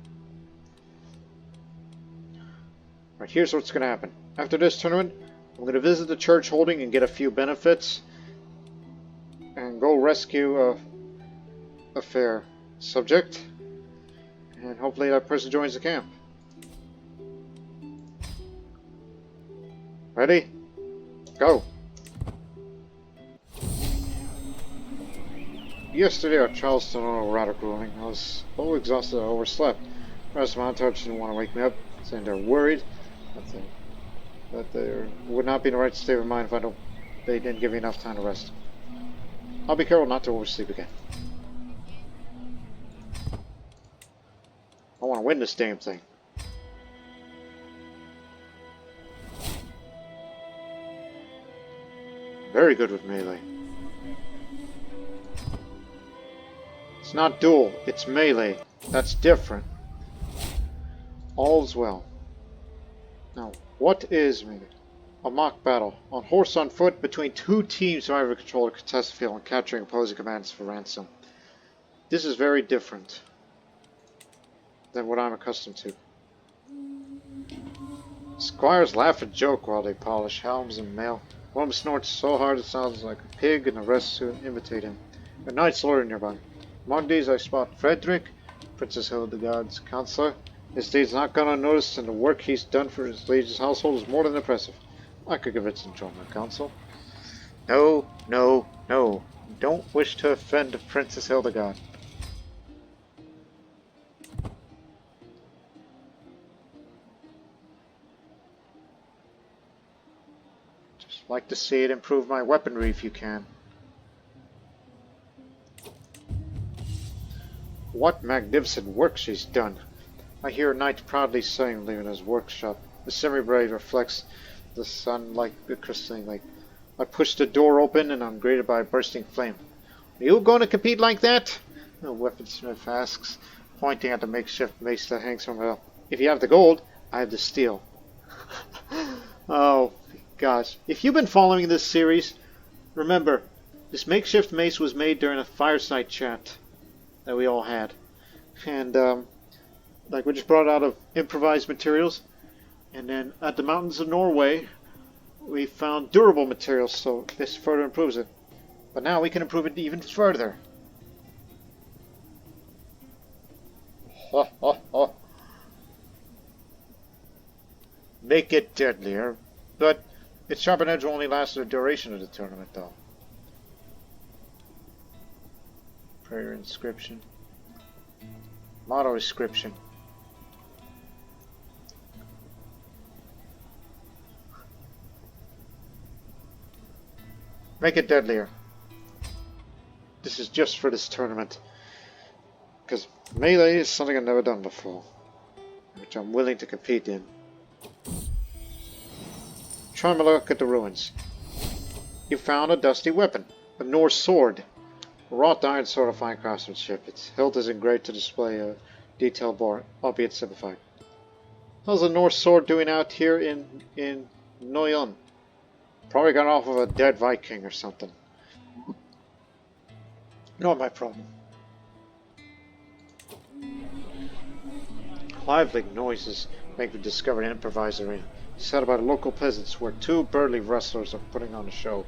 Alright, here's what's gonna happen. After this tournament, I'm gonna visit the church holding and get a few benefits. And go rescue a fair subject. And hopefully that person joins the camp. Ready? Go! Yesterday our Charleston were rather grueling. I was so exhausted I overslept. The rest of my entourage didn't want to wake me up, saying they're worried that they would not be in the right state of mind if they didn't give me enough time to rest. I'll be careful not to oversleep again. I want to win this damn thing. Very good with melee. It's not duel, it's melee. That's different. All's well. Now, what is melee? A mock battle. On horse on foot between two teams vying for control of a contested field and capturing opposing commands for ransom. This is very different than what I'm accustomed to. Squires laugh and joke while they polish helms and mail. One snorts so hard it sounds like a pig, and the rest soon imitate him. A knight's lawyer nearby. Among these I spot Frederick, Princess Hildegard's counselor. His deeds not gone unnoticed, and the work he's done for his lady's household is more than impressive. I could convince him to join my council. No, no, no. Don't wish to offend Princess Hildegard. Just like to see it improve my weaponry if you can. What magnificent work she's done. I hear a knight proudly saying, leaving his workshop. The semi-blade reflects the sun like a crystalline lake. I push the door open and I'm greeted by a bursting flame. Are you going to compete like that? The weaponsmith asks, pointing at the makeshift mace that hangs from her. If you have the gold, I have the steel. Oh, gosh. If you've been following this series, remember, this makeshift mace was made during a fireside chat that we all had. And, like, we just brought it out of improvised materials. And then at the mountains of Norway, we found durable materials, so this further improves it. But now we can improve it even further. Ha ha ha. Make it deadlier, but its sharpened edge will only last the duration of the tournament, though. Prayer inscription. Motto inscription. Make it deadlier. This is just for this tournament. Because melee is something I've never done before. Which I'm willing to compete in. Try my luck at the ruins. You found a dusty weapon. A Norse sword. A wrought iron sword of fine craftsmanship. Its hilt is engraved to display a detailed bar, albeit simplified. How's a Norse sword doing out here in Noyon? Probably got off of a dead Viking or something. Not my problem. Lively noises make me discover an improvised arena, set by the local peasants where two burly wrestlers are putting on a show.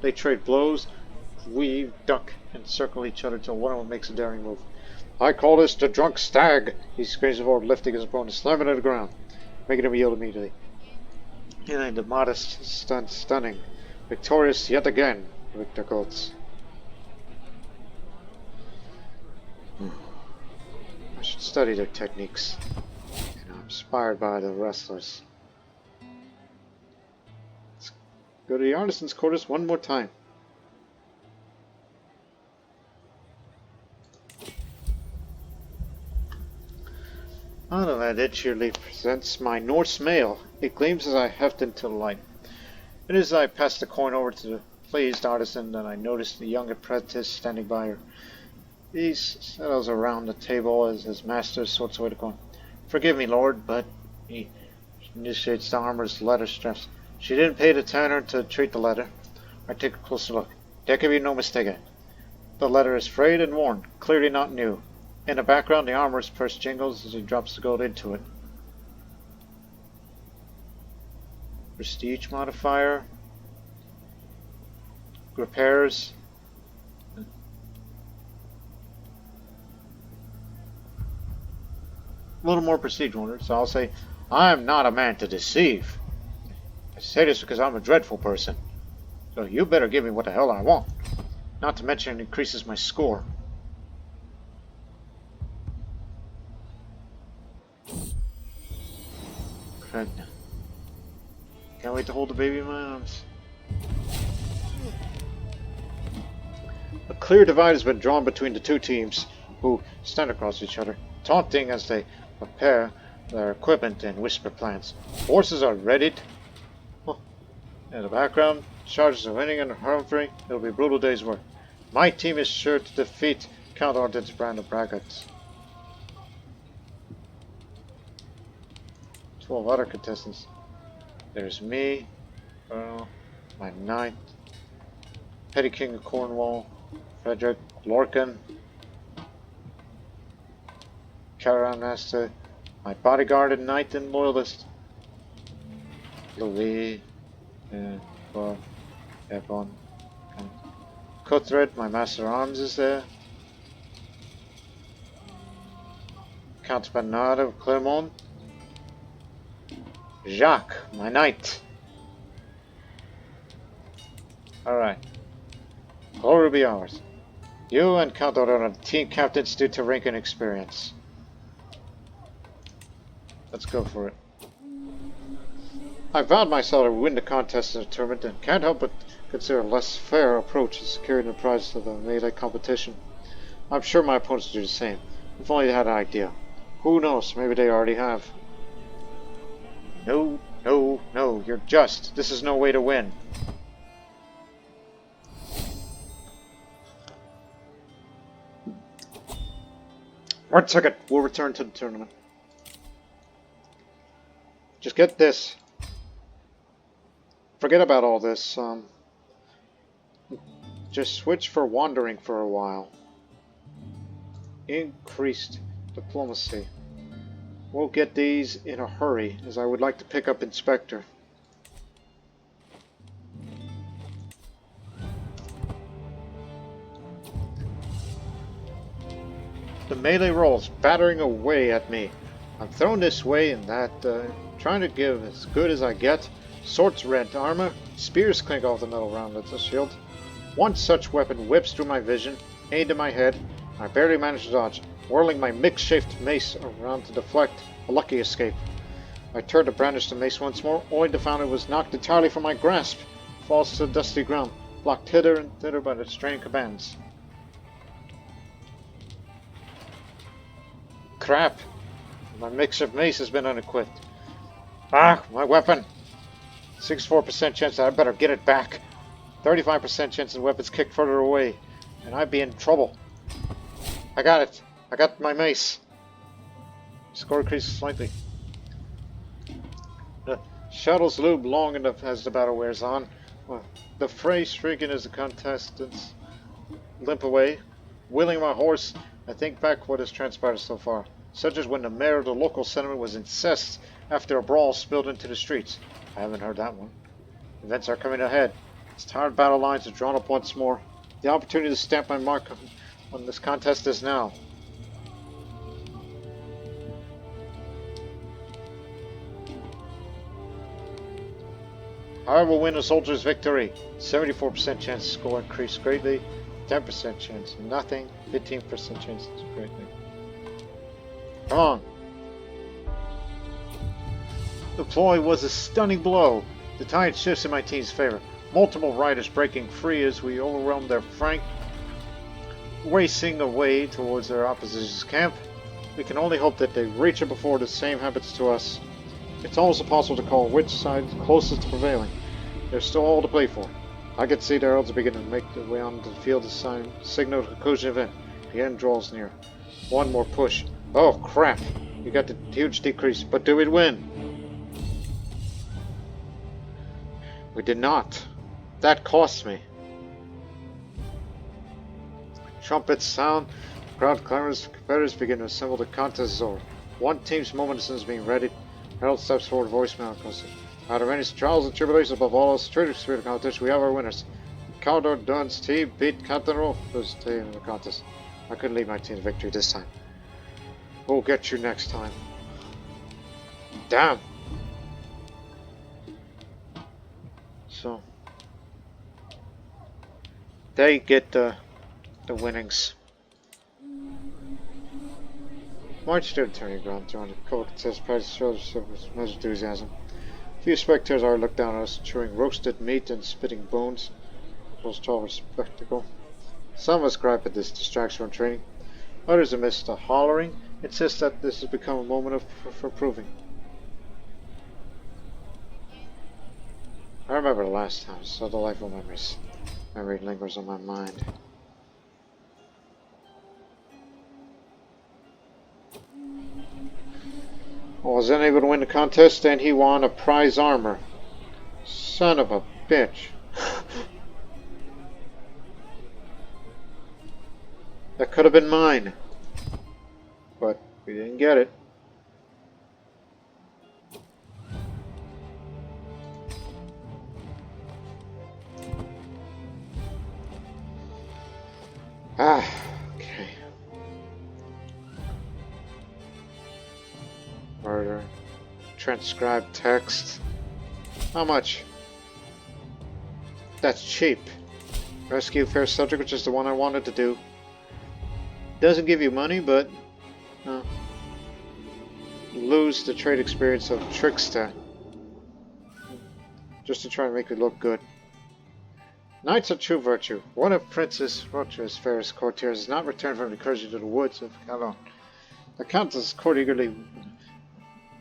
They trade blows, weave, duck, and circle each other till one of them makes a daring move. I call this the drunk stag, he screams before lifting his opponent, slamming to the ground, making him yield immediately. And the modest, stunning, victorious yet again, Victor Goetz. I should study their techniques. And I'm inspired by the wrestlers. Let's go to the artisans' quarters one more time. Autolad cheerily presents my Norse mail. It gleams as I heft into the light. And as I pass the coin over to the pleased artisan, that I notice the young apprentice standing by her. He settles around the table as his master sorts away the coin. Forgive me, lord, but he initiates the armor's letter straps. She didn't pay the tanner to treat the letter. I take a closer look. There can be no mistake. The letter is frayed and worn, clearly not new. In the background, the armorer's purse jingles as he drops the gold into it. Prestige modifier. Repairs. A little more prestige order, so I'll say, I am not a man to deceive. I say this because I'm a dreadful person. So you better give me what the hell I want. Not to mention it increases my score. Pregnant. Can't wait to hold the baby in my arms. A clear divide has been drawn between the two teams, who stand across each other, taunting as they prepare their equipment and whisper plans. Forces are readied. Oh. In the background, charges are winning and Hrolfr. It'll be a brutal day's work. My team is sure to defeat Count Ordin's brand of braggarts. 12 other contestants. There's me, my knight, Petty King of Cornwall, Frederick, Lorcan, Caravan Master, my bodyguard and knight and loyalist, Louis, Ebon, Cutthread, my Master Arms, is there. Count Bernard of Clermont. Jacques, my knight. Alright. Glory be ours. You and Count Aurora, team captains due to rank and experience. Let's go for it. I vowed myself to win the contest in the tournament and can't help but consider a less fair approach to securing the prize of the melee competition. I'm sure my opponents do the same. If only they had an idea. Who knows, maybe they already have. No, no, no, you're just. This is no way to win. One second, we'll return to the tournament. Just get this. Forget about all this. Just switch for wandering for a while. Increased diplomacy. We'll get these in a hurry, as I would like to pick up Inspector. The melee rolls battering away at me. I'm thrown this way and that, trying to give as good as I get. Swords rent armor, spears clink off the metal roundlets of shield. One such weapon whips through my vision, aimed in my head. I barely manage to dodge, whirling my mix-shaped mace around to deflect. A lucky escape. I turned to brandish the mace once more, only to find it was knocked entirely from my grasp. Falls to the dusty ground, blocked hither and thither by the strained commands. Crap! My makeshift mace has been unequipped. Ah, my weapon! 64% chance that I better get it back. 35% chance the weapon's kicked further away, and I'd be in trouble. I got it. I got my mace. Score increases slightly. The shuttles lube long enough as the battle wears on. Well, the fray shrinking as the contestants limp away. Wheeling my horse, I think back what has transpired so far, such as when the mayor of the local settlement was incensed after a brawl spilled into the streets. I haven't heard that one. Events are coming ahead. As tired battle lines are drawn up once more, the opportunity to stamp my mark on this contest is now. I will win a soldier's victory. 74% chance to score increased greatly. 10% chance nothing. 15% chance greatly. Come on. The ploy was a stunning blow. The tide shifts in my team's favor. Multiple riders breaking free as we overwhelm their flank, racing away towards their opposition's camp. We can only hope that they reach it before the same happens to us. It's almost impossible to call which side is closest to prevailing. There's still all to play for. I can see the heralds are beginning to make their way onto the field to signal the conclusion event. The end draws near. One more push. Oh crap! We got the huge decrease, but do we win? We did not. That cost me. Trumpets sound. The crowd clamors. Competitors begin to assemble. The contest is over. One team's momentum is being readied. Herald steps forward, voicemail across it. Out of many trials and tribulations, above all else, traitor spirit of competition, we have our winners. Caldor Dunn's team beat Captain Hrolfr's team in the contest. I couldn't lead my team to victory this time. We'll get you next time. Damn. So they get the winnings. March to the turning ground, throwing the contest practice shows much enthusiasm. Few spectators are looked down on us, chewing roasted meat and spitting bones. It was a total spectacle. Some of us gripe at this distraction from training. Others, amidst the hollering, insist that this has become a moment for proving. I remember the last time, so delightful memories. Memory lingers on my mind. I was unable to win the contest, and he won a prize armor. Son of a bitch. That could have been mine. But we didn't get it. Ah, okay. Murder. Transcribe text. How much? That's cheap. Rescue fair subject, which is the one I wanted to do. Doesn't give you money, but lose the trade experience of Trickster. Just to try and make it look good. Knights of True Virtue. One of Princess Hrolfr's fairest courtiers has not returned from the incursion to the woods of Calon. The Countess court eagerly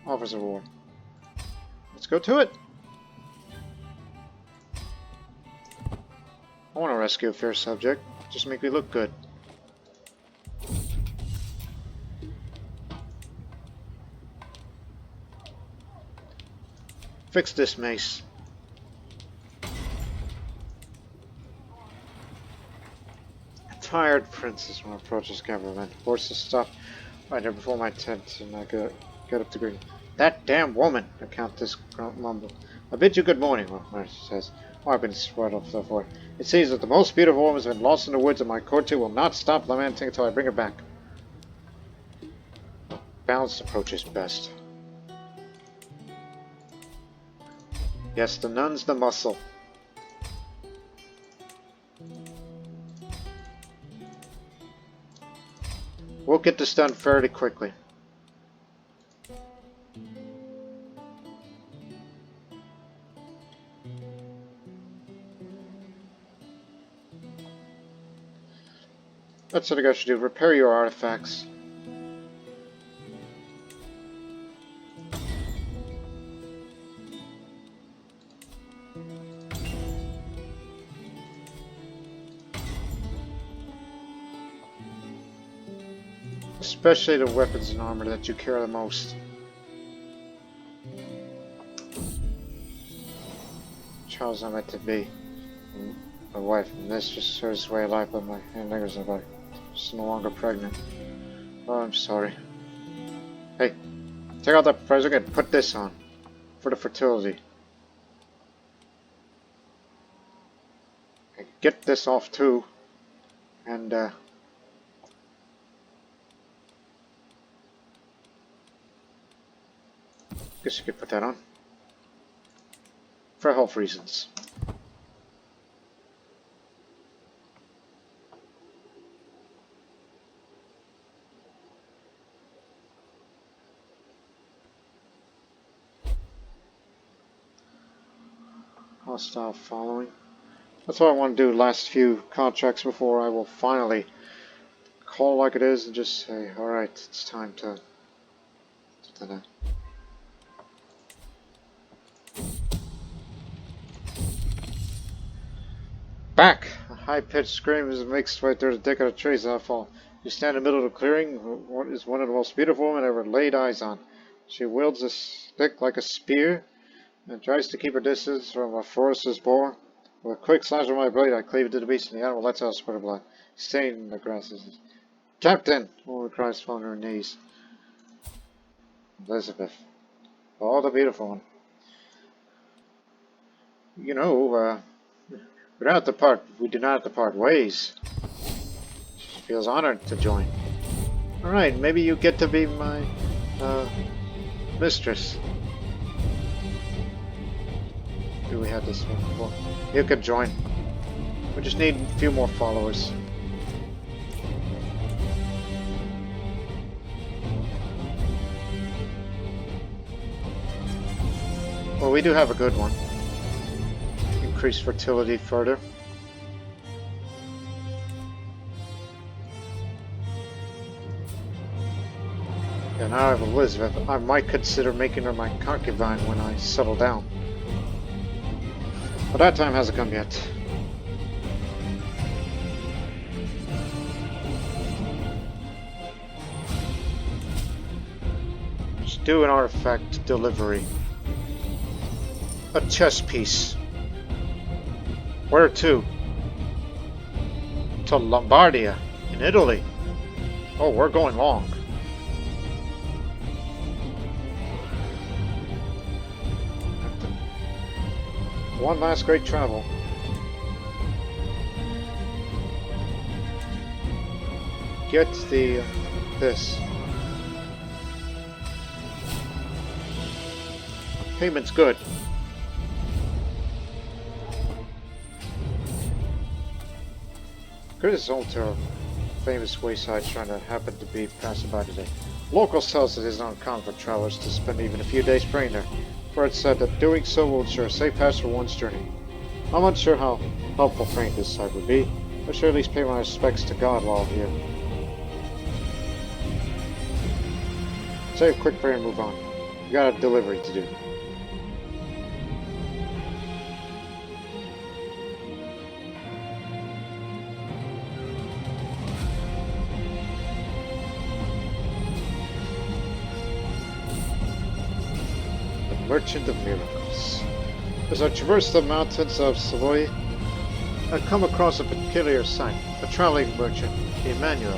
offers a reward. Let's go to it. I want to rescue a fair subject. Just make me look good. Fix this mace. A tired princess when approaches government. Forced to stop right there before my tent and I get up to greet. That damn woman, the Countess mumbled. I bid you good morning, Mercy says. Oh, I've been spread off so far. It seems that the most beautiful woman has been lost in the woods and my courtier will not stop lamenting until I bring her back. Balanced approach is best. Yes, the nun's the muscle. We'll get this done fairly quickly. That's what I got you do. Repair your artifacts. Especially the weapons and armor that you care the most. Child's not meant to be. My wife, and this just serves way of life, but my handlingers are like, she's no longer pregnant. Oh, I'm sorry. Hey, take out that present and put this on. For the fertility. Okay, get this off too. And, guess you could put that on. For health reasons. Hostile following. That's what I want to do last few contracts before I will finally call like it is and just say, alright, it's time to do that. Back! A high-pitched scream is mixed right through the thick of the trees that fall. You stand in the middle of the clearing. What is one of the most beautiful women I ever laid eyes on. She wields a stick like a spear and tries to keep her distance from a forester's boar. With a quick slash of my blade, I cleave it to the beast, and the animal lets out a spurt of blood, staining the grasses. Captain! One cries, falling to her knees. Elizabeth. Oh, the beautiful one. You know, we do not have to part ways. She feels honored to join. Alright, maybe you get to be my, mistress. Do we have this one before? You could join. We just need a few more followers. Well, we do have a good one. Increase fertility further. Yeah, now I have Elizabeth. I might consider making her my concubine when I settle down. But that time hasn't come yet. Let's do an artifact delivery. A chess piece. Where to? To Lombardia, in Italy. Oh, we're going long. One last great travel. get the this. Payment's good. Chris Alter, famous wayside shrine happened to be passing by today. Locals tell us it is not uncommon for travelers to spend even a few days praying there, for it's said that doing so will ensure a safe passage for one's journey. I'm unsure how helpful praying this site would be, but should at least pay my respects to God while here. Say a quick prayer and move on. We got a delivery to do. Merchant of Miracles. As I traverse the mountains of Savoy, I come across a peculiar sight. A traveling merchant, Emmanuel,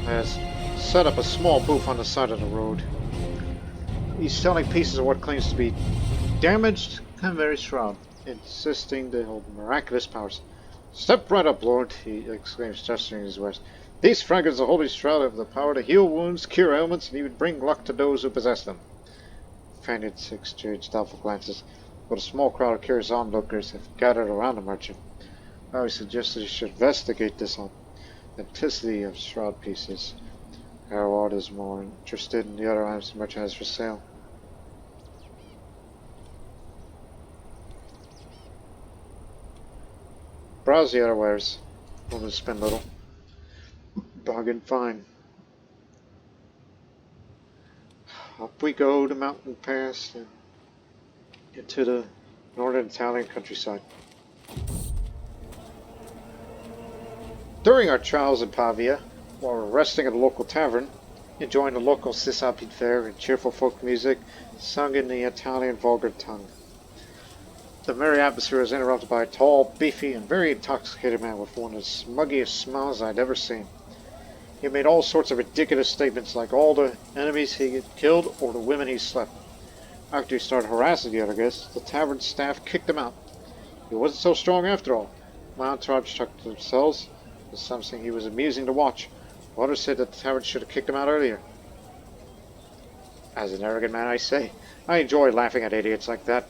has set up a small booth on the side of the road. He's selling pieces of what claims to be damaged Chimera shroud, insisting they hold miraculous powers. Step right up, Lord, he exclaims, gesturing his west. These fragments of holy shroud have the power to heal wounds, cure ailments, and even bring luck to those who possess them. Fanatics exchanged doubtful glances, but a small crowd of curious onlookers have gathered around the merchant. I always suggested you should investigate this authenticity of shroud pieces. Harold is more interested in the other items the merchant has for sale. Browse the other wares. Won't spend little. Bargain fine. Up we go to mountain pass and into the northern Italian countryside. During our trials in Pavia, while we were resting at a local tavern, enjoying the local Cisalpine fare and cheerful folk music sung in the Italian vulgar tongue. The merry atmosphere was interrupted by a tall, beefy, and very intoxicated man with one of the smuggiest smiles I'd ever seen. He made all sorts of ridiculous statements like all the enemies he had killed or the women he slept. After he started harassing the other guests, the tavern staff kicked him out. He wasn't so strong after all. My entourage chuckled to themselves. Some saying he was amusing to watch. Others said that the tavern should have kicked him out earlier. As an arrogant man, I say, I enjoy laughing at idiots like that.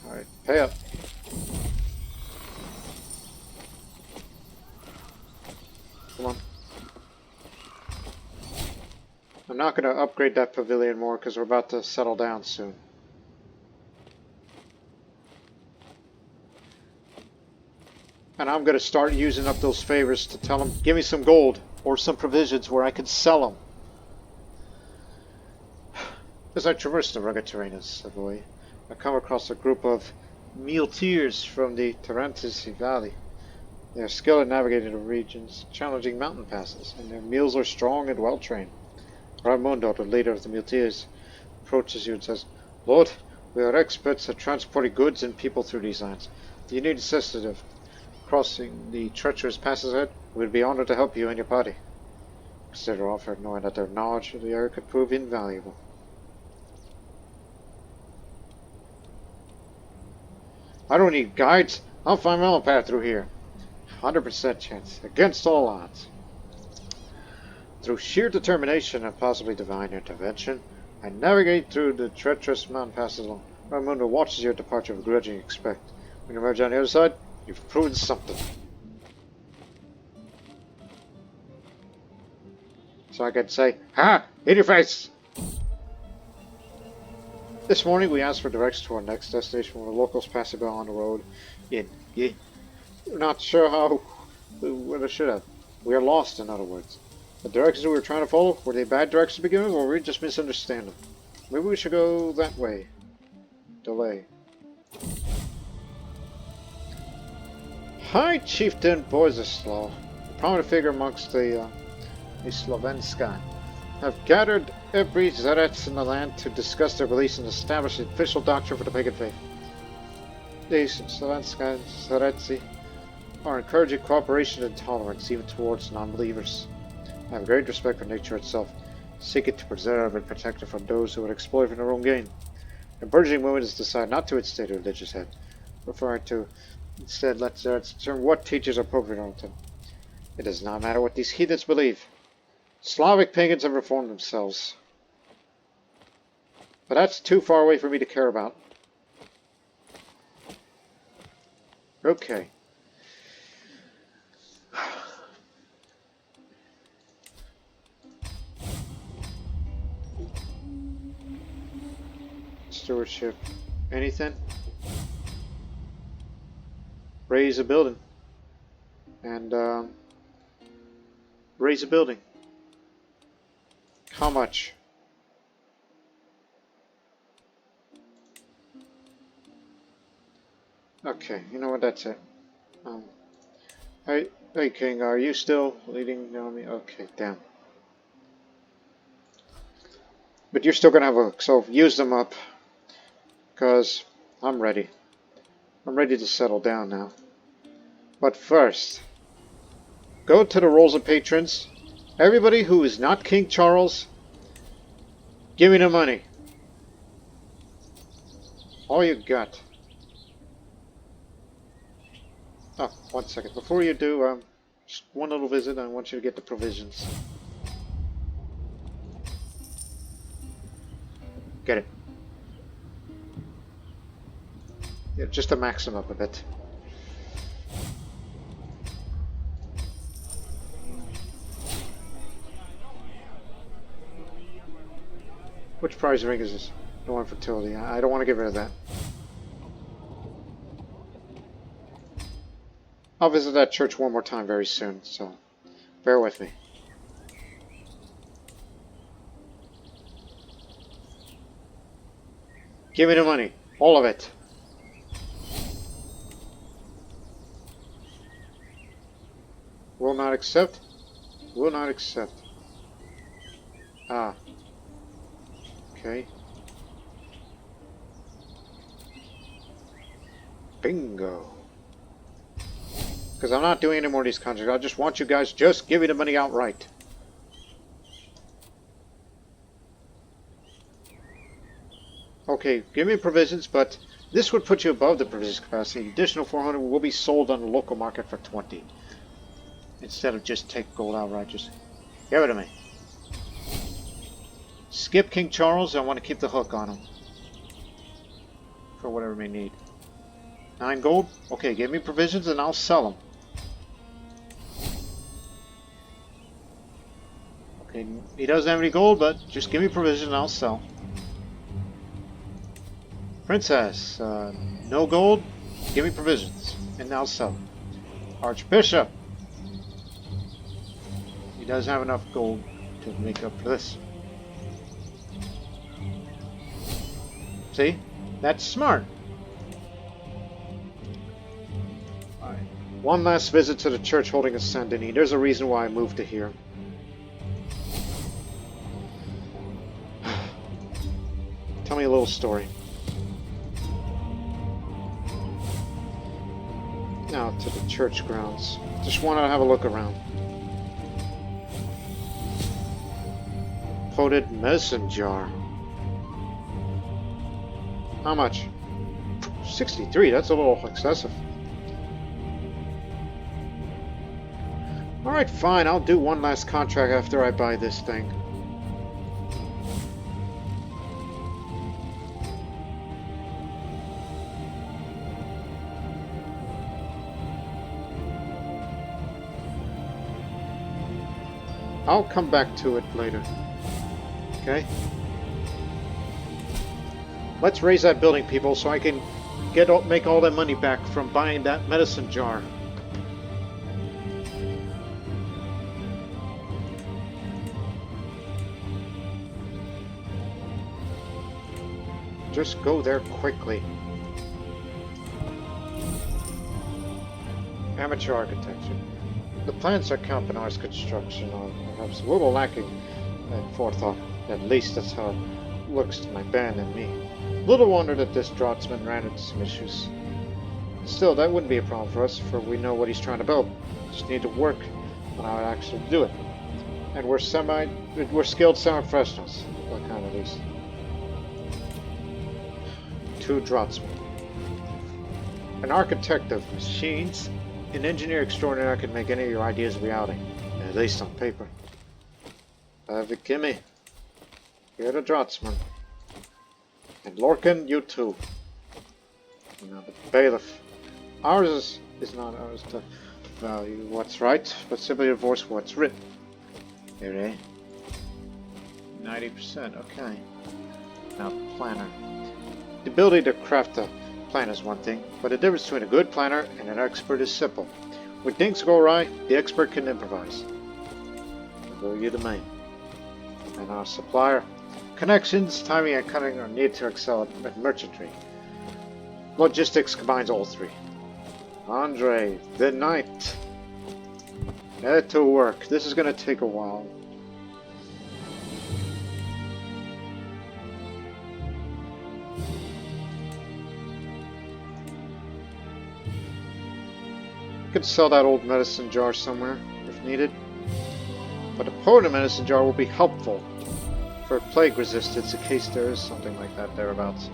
Alright, pay up. Come on. I'm not going to upgrade that pavilion more because we're about to settle down soon. And I'm going to start using up those favors to tell them, give me some gold or some provisions where I can sell them. As I traverse the rugged terrain of Savoy, I come across a group of muleteers from the Debutantes Valley. They are skilled at navigating the region's challenging mountain passes, and their mules are strong and well trained. Raimundo, the leader of the muleteers, approaches you and says, Lord, we are experts at transporting goods and people through these lands. Do you need assistance of crossing the treacherous passes ahead? We would be honored to help you and your party. Crusader offered, knowing that their knowledge of the area could prove invaluable. I don't need guides. I'll find my own path through here. 100% chance, against all odds. Through sheer determination and possibly divine intervention, I navigate through the treacherous mountain passes alone. Raimundo watches your departure with grudging respect. When you emerge on the other side, you've proven something. So I can say, ha! In your face! This morning we asked for directions to our next destination when the locals passing by on the road in VIET. We're not sure how we should have. We are lost, in other words. The directions we were trying to follow, were they bad directions to begin with, or were we just misunderstand them? Maybe we should go that way. Delay. High Chieftain Bozislaw, a prominent figure amongst the Slovenska, have gathered every Zarets in the land to discuss their beliefs and establish an official doctrine for the pagan faith. These Slovenska Zaretsi are encouraging cooperation and tolerance even towards non-believers. I have great respect for nature itself, seeking to preserve and protect it from those who would exploit for their own gain. A burgeoning movement has decided not to instate a religious head, referring to instead let's determine what teachers are appropriate on them. It does not matter what these heathens believe. Slavic pagans have reformed themselves. But that's too far away for me to care about. Okay. Stewardship. Anything? Raise a building. And, raise a building. How much? Okay, you know what, that's it. Hey King, are you still leading the army? Okay, damn. But you're still gonna have a, so use them up. Because I'm ready. I'm ready to settle down now. But first, go to the rolls of patrons. Everybody who is not King Charles, give me the money. All you got. Oh, 1 second. Before you do, just one little visit. I want you to get the provisions. Get it. Yeah, just to max them up a bit. Which prize ring is this? No infertility. I don't want to get rid of that. I'll visit that church one more time very soon, so bear with me. Give me the money. All of it. Will not accept. Will not accept. Ah. Okay. Bingo. Because I'm not doing any more of these contracts. I just want you guys just give me the money outright. Okay, give me provisions, but this would put you above the provisions capacity. Additional 400 will be sold on the local market for 20. Instead of just take gold outright, just give it to me. Skip King Charles, I want to keep the hook on him. For whatever we need. 9 gold? Okay, give me provisions and I'll sell them. Okay, he doesn't have any gold, but just give me provisions and I'll sell. Princess, no gold, give me provisions and I'll sell. Archbishop. He doesn't have enough gold to make up for this. See? That's smart. Alright. One last visit to the church holding a Saint Denis. There's a reason why I moved to here. Tell me a little story. Now to the church grounds. Just want to have a look around. Coated medicine jar. How much? 63, that's a little excessive. Alright, fine, I'll do one last contract after I buy this thing. I'll come back to it later. Okay? Let's raise that building, people, so I can make all that money back from buying that medicine jar. Just go there quickly. Amateur architecture. The plans that Campanar's construction are perhaps a little lacking in forethought. At least that's how it looks to my band and me. Little wonder that this draughtsman ran into some issues. Still, that wouldn't be a problem for us, for we know what he's trying to build. Just need to work on how to actually do it. And we're skilled semi-professionals. That kind, at least. 2 draftsmen. An architect of machines, an engineer extraordinary can make any of your ideas a reality, at least on paper. Vikimi, you're the draftsman. And Lorcan, you too. Now the bailiff. Ours is not ours to value what's right, but simply to enforce what's written. Here, eh? 90%, okay. Now, planner. The ability to craft a plan is one thing, but the difference between a good planner and an expert is simple. When things go awry, the expert can improvise. Will you the main? And our supplier. Connections, timing, and cunning are needed to excel at merchantry. Logistics combines all 3. Andre, the knight. Get to work. This is going to take a while. Could sell that old medicine jar somewhere if needed. But a potent medicine jar will be helpful for plague resistance in case there is something like that thereabouts.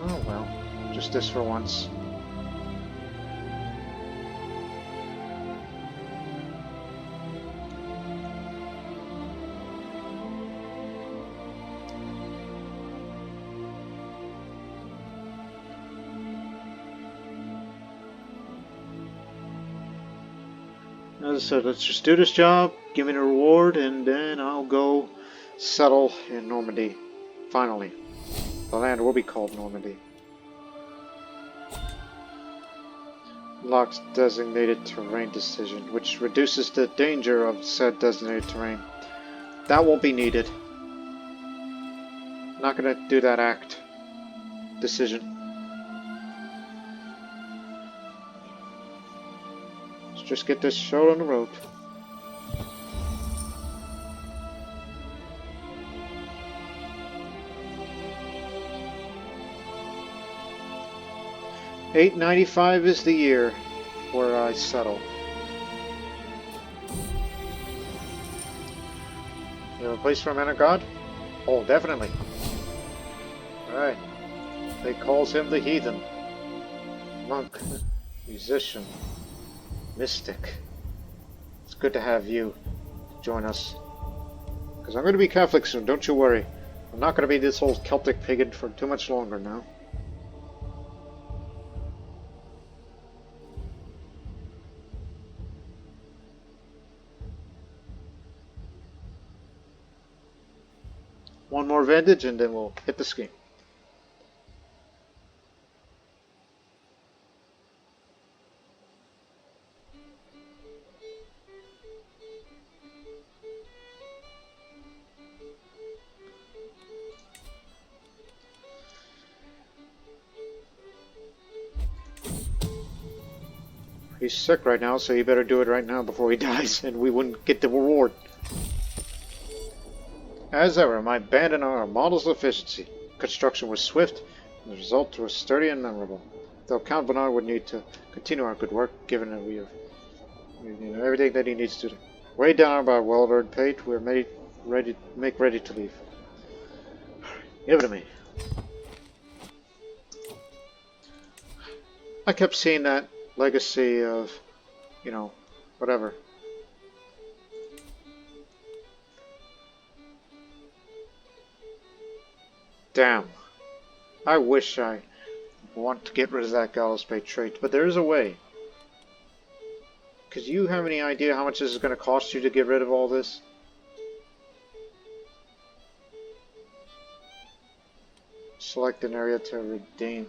Oh well, just this for once. As I said, let's just do this job, give me the reward, and then I'll go settle in Normandy. Finally. The land will be called Normandy. Locks designated terrain decision, which reduces the danger of said designated terrain. That won't be needed. Not gonna do that act. Decision. Just get this show on the road. $8.95 is the year where I settle. You have a place for a man of God? Oh, definitely. Alright. They calls him the heathen. Monk. Musician. Mystic. It's good to have you join us. Because I'm going to be Catholic soon, don't you worry. I'm not going to be this old Celtic pagan for too much longer now. One more vintage and then we'll hit the scheme. He's sick right now, so you better do it right now before he dies, and we wouldn't get the reward. As ever, my band and our models of efficiency. Construction was swift, and the result was sturdy and memorable. Though Count Bernard would need to continue our good work, given that we have everything that he needs to do. Way down by well-earned paid, we're ready to leave. Give it to me. I kept seeing that legacy of, you know, whatever. Damn. I wish I want to get rid of that gallows pay trait, but there is a way. Because you have any idea how much this is going to cost you to get rid of all this? Select an area to redeem.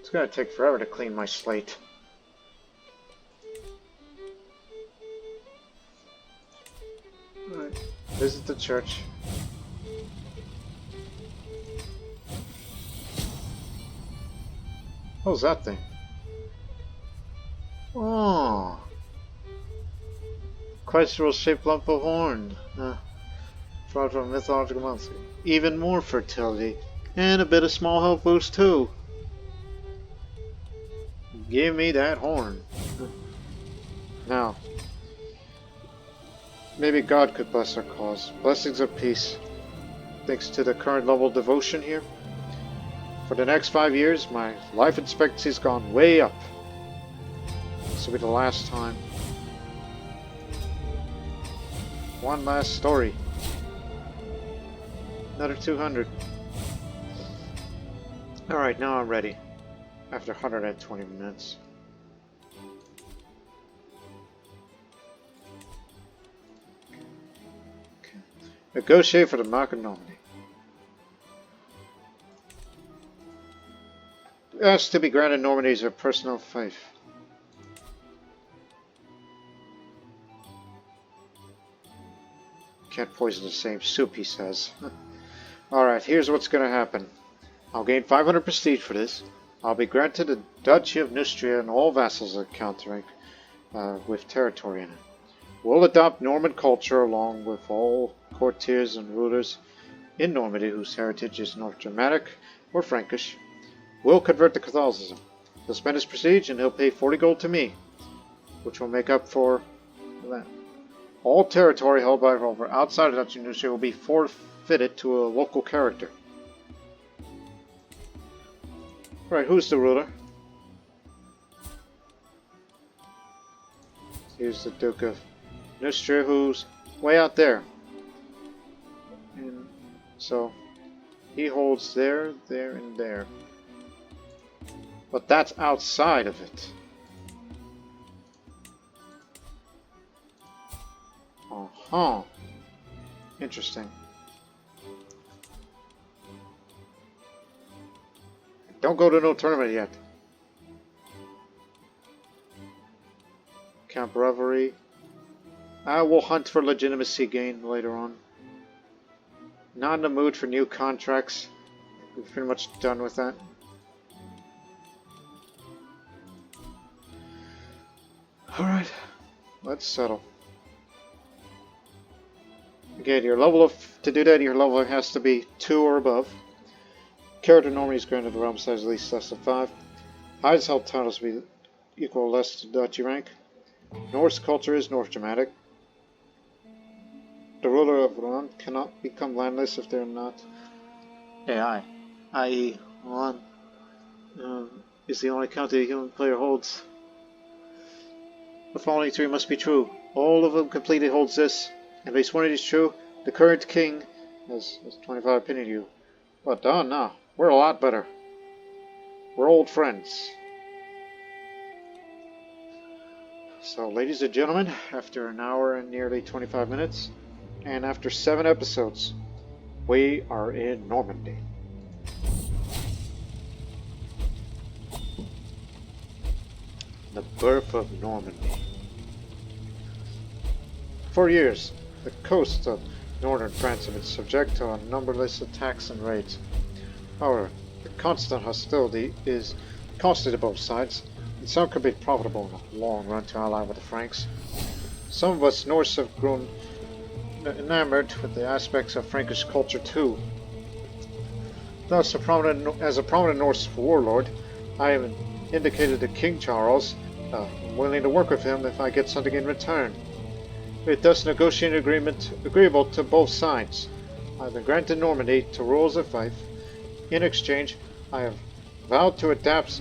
It's gonna take forever to clean my slate. Alright, visit the church. What was that thing? Oh, Quite shaped lump of horn. Brought from a mythological monster. Even more fertility. And a bit of small health boost too. Give me that horn. Now, maybe God could bless our cause. Blessings of peace. Thanks to the current level of devotion here. For the next 5 years, my life expectancy's gone way up. This will be the last time. One last story. Another 200. Alright, now I'm ready. After 120 minutes. Okay. Negotiate for the Mark of Normandy. Ask to be granted Normandy as a personal fief. Can't poison the same soup, he says. Alright, here's what's gonna happen. I'll gain 500 prestige for this. I'll be granted the Duchy of Neustria and all vassals that counteract with territory in it. We'll adopt Norman culture along with all courtiers and rulers in Normandy whose heritage is North Germanic or Frankish. We'll convert to Catholicism. He'll spend his prestige and he'll pay 40 gold to me, which will make up for that. All territory held by Hrolfr outside of Duchy of Neustria will be forfeited to a local character. Right, who's the ruler? Here's the Duke of Neustria, who's way out there. And so he holds there, there, and there. But that's outside of it. Uh-huh. Interesting. Don't go to no tournament yet. Camp Revelry. I will hunt for legitimacy gain later on. Not in the mood for new contracts. We're pretty much done with that. Alright, let's settle. Again, your level of, to do that, your level has to be 2 or above. Character Normandy is granted a realm size at least less than 5. Highest held titles be equal or less to Duchy rank. Norse culture is North Germanic. The ruler of Rouen cannot become landless if they are not AI, i.e. Rouen is the only county a human player holds. The following 3 must be true. All of them completely holds this. At least one of these true. The current king has 25 opinion of you. But no, we're a lot better. We're old friends. So, ladies and gentlemen, after an hour and nearly 25 minutes, and after 7 episodes, we are in Normandy. The birth of Normandy. For years, the coasts of northern France have been subject to numberless attacks and raids. However, the constant hostility is costly to both sides, and some could be profitable in the long run to ally with the Franks. Some of us Norse have grown enamored with the aspects of Frankish culture too. Thus, as a prominent Norse warlord, I have indicated to King Charles I'm willing to work with him if I get something in return. We have thus negotiated an agreement agreeable to both sides. I have been granted Normandy to rule as a fief. In exchange, I have vowed to adopt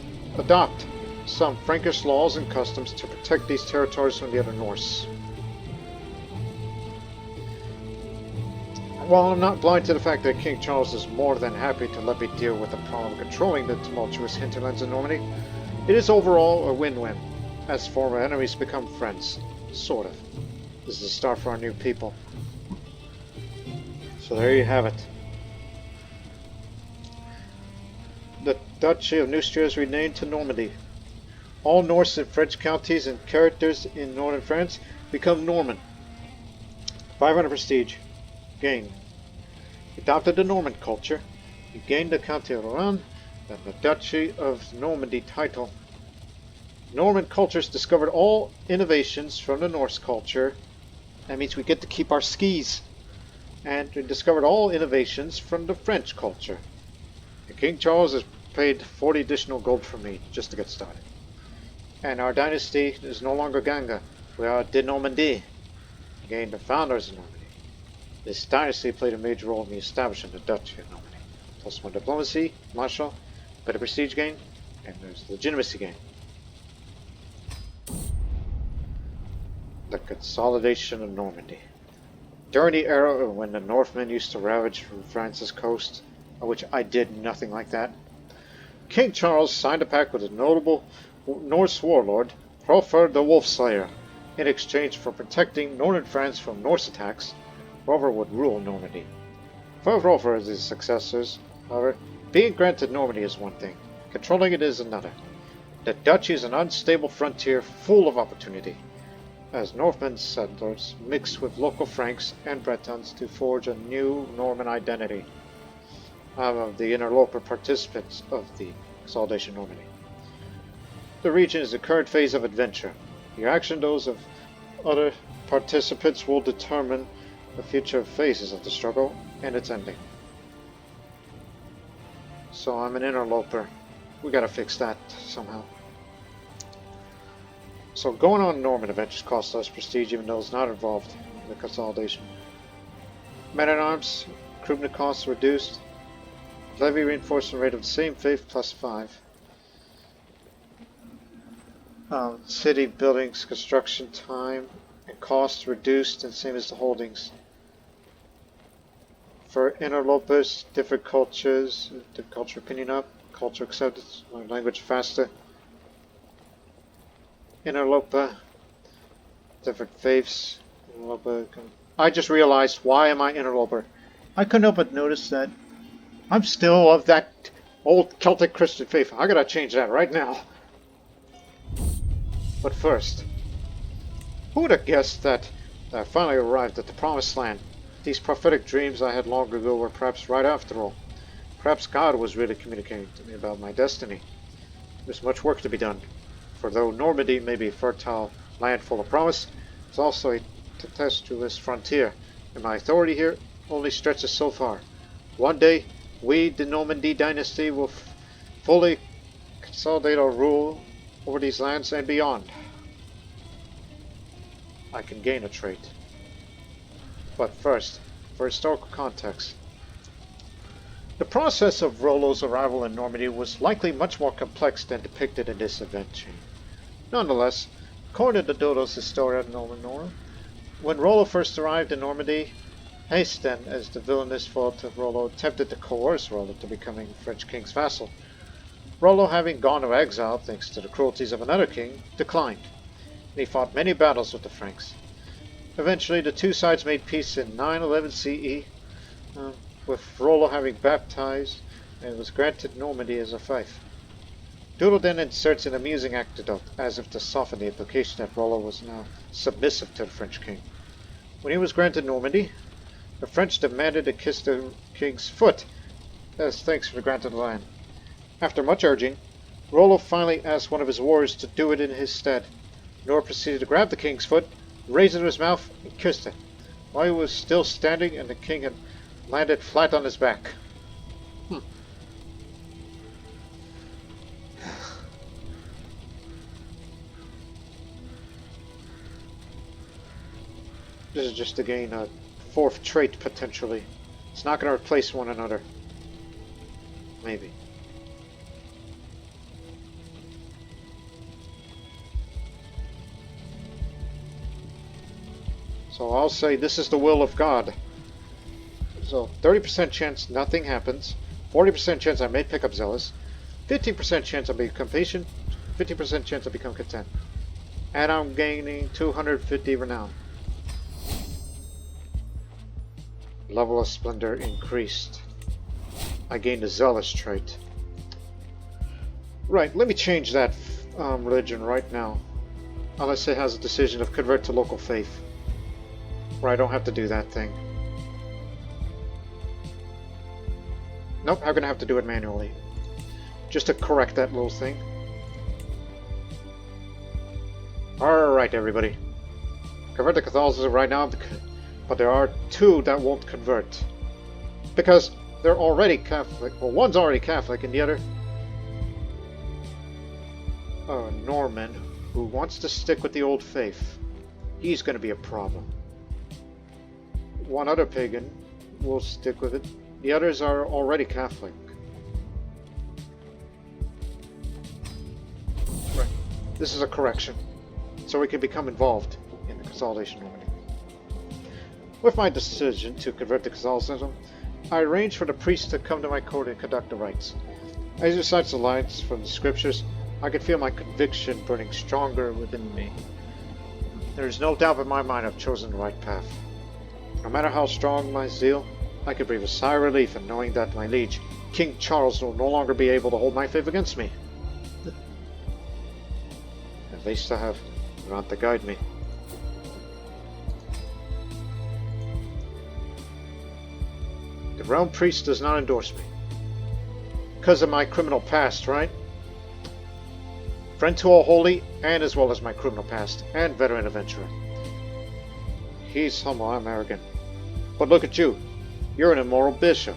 some Frankish laws and customs to protect these territories from the other Norse. While I'm not blind to the fact that King Charles is more than happy to let me deal with the problem of controlling the tumultuous hinterlands of Normandy, it is overall a win-win, as former enemies become friends. Sort of. This is a start for our new people. So there you have it. The Duchy of Neustria is renamed to Normandy. All Norse and French counties and characters in northern France become Norman. 500 prestige. Gain. Adopted the Norman culture. You gained the County of Rouen and the Duchy of Normandy title. Norman cultures discovered all innovations from the Norse culture. That means we get to keep our skis. And we discovered all innovations from the French culture. And King Charles has paid 40 additional gold for me just to get started. And our dynasty is no longer Ganga. We are de Normandie, again the founders of Normandy. This dynasty played a major role in the establishment of the Duchy of Normandy. Plus more diplomacy, martial, better prestige gain, and there's legitimacy gain. The consolidation of Normandy. During the era when the Northmen used to ravage France's coast, of which I did nothing like that, King Charles signed a pact with a notable Norse warlord, Hrolfr the Wolf Slayer. In exchange for protecting northern France from Norse attacks, Hrolfr would rule Normandy. For Hrolfr and his successors, however, being granted Normandy is one thing, controlling it is another. The duchy is an unstable frontier full of opportunity, as Northman settlers mix with local Franks and Bretons to forge a new Norman identity. Of the interloper participants of the consolidation of Normandy. The region is the current phase of adventure. Your action, those of other participants, will determine the future phases of the struggle and its ending. So I'm an interloper. We gotta fix that somehow. So going on Norman adventures costs less prestige even though it's not involved in the consolidation. Men-at-arms, recruitment costs reduced. Levy reinforcement rate of the same faith plus 5. City buildings construction time and cost reduced and same as the holdings. For interlopers, different cultures, culture opinion up, culture acceptance, language faster. Interloper, different faiths. Interloper. I just realized, why am I interloper? I couldn't help but notice that I'm still of that old Celtic Christian faith. I gotta change that right now. But first, who would have guessed that I finally arrived at the Promised Land? These prophetic dreams I had long ago were perhaps right after all. Perhaps God was really communicating to me about my destiny. There's much work to be done, for though Normandy may be a fertile land full of promise, it's also a tempestuous frontier, and my authority here only stretches so far. One day, we, the Normandie dynasty, will fully consolidate our rule over these lands and beyond. I can gain a trait. But first, for historical context. The process of Rollo's arrival in Normandy was likely much more complex than depicted in this event chain. Nonetheless, according to Dodo's Historia Nominora, when Rollo first arrived in Normandy, Hastin, as the villainous fault of Rollo, attempted to coerce Rollo to becoming the French king's vassal. Rollo, having gone to exile thanks to the cruelties of another king, declined, and he fought many battles with the Franks. Eventually, the two sides made peace in 911 CE, with Rollo having baptized and was granted Normandy as a fief. Doodle then inserts an amusing anecdote, as if to soften the implication that Rollo was now submissive to the French king. When he was granted Normandy, the French demanded to kiss the king's foot as thanks for the granted land. After much urging, Rollo finally asked one of his warriors to do it in his stead. Nor proceeded to grab the king's foot, raise it to his mouth, and kissed it, while he was still standing and the king had landed flat on his back. This is just to gain a 4th trait, potentially. It's not going to replace one another. Maybe. So I'll say this is the will of God. So 30% chance nothing happens, 40% chance I may pick up Zealous, 15% chance I become patient, 50% chance I become content. And I'm gaining 250 renown. Level of Splendor increased. I gained a Zealous trait. Right, let me change that religion right now. Unless it has a decision of convert to local faith. Where I don't have to do that thing. Nope, I'm gonna have to do it manually. Just to correct that little thing. Alright, everybody. Convert to Catholicism right now, but there are 2 that won't convert. Because they're already Catholic. Well, one's already Catholic, and the other... Norman. who wants to stick with the old faith. He's going to be a problem. One other pagan will stick with it. The others are already Catholic. Right. This is a correction, so we can become involved in the consolidation of Normandy. With my decision to convert to Catholicism, I arranged for the priest to come to my court and conduct the rites. As he recites the lines from the scriptures, I could feel my conviction burning stronger within me. There is no doubt in my mind I've chosen the right path. No matter how strong my zeal, I could breathe a sigh of relief in knowing that my liege, King Charles, will no longer be able to hold my faith against me. At least I have Grant to guide me. The realm priest does not endorse me. Because of my criminal past, right? Friend to all holy, and as well as my criminal past, and veteran adventurer. He's humble, I'm arrogant. But look at you. You're an immoral bishop,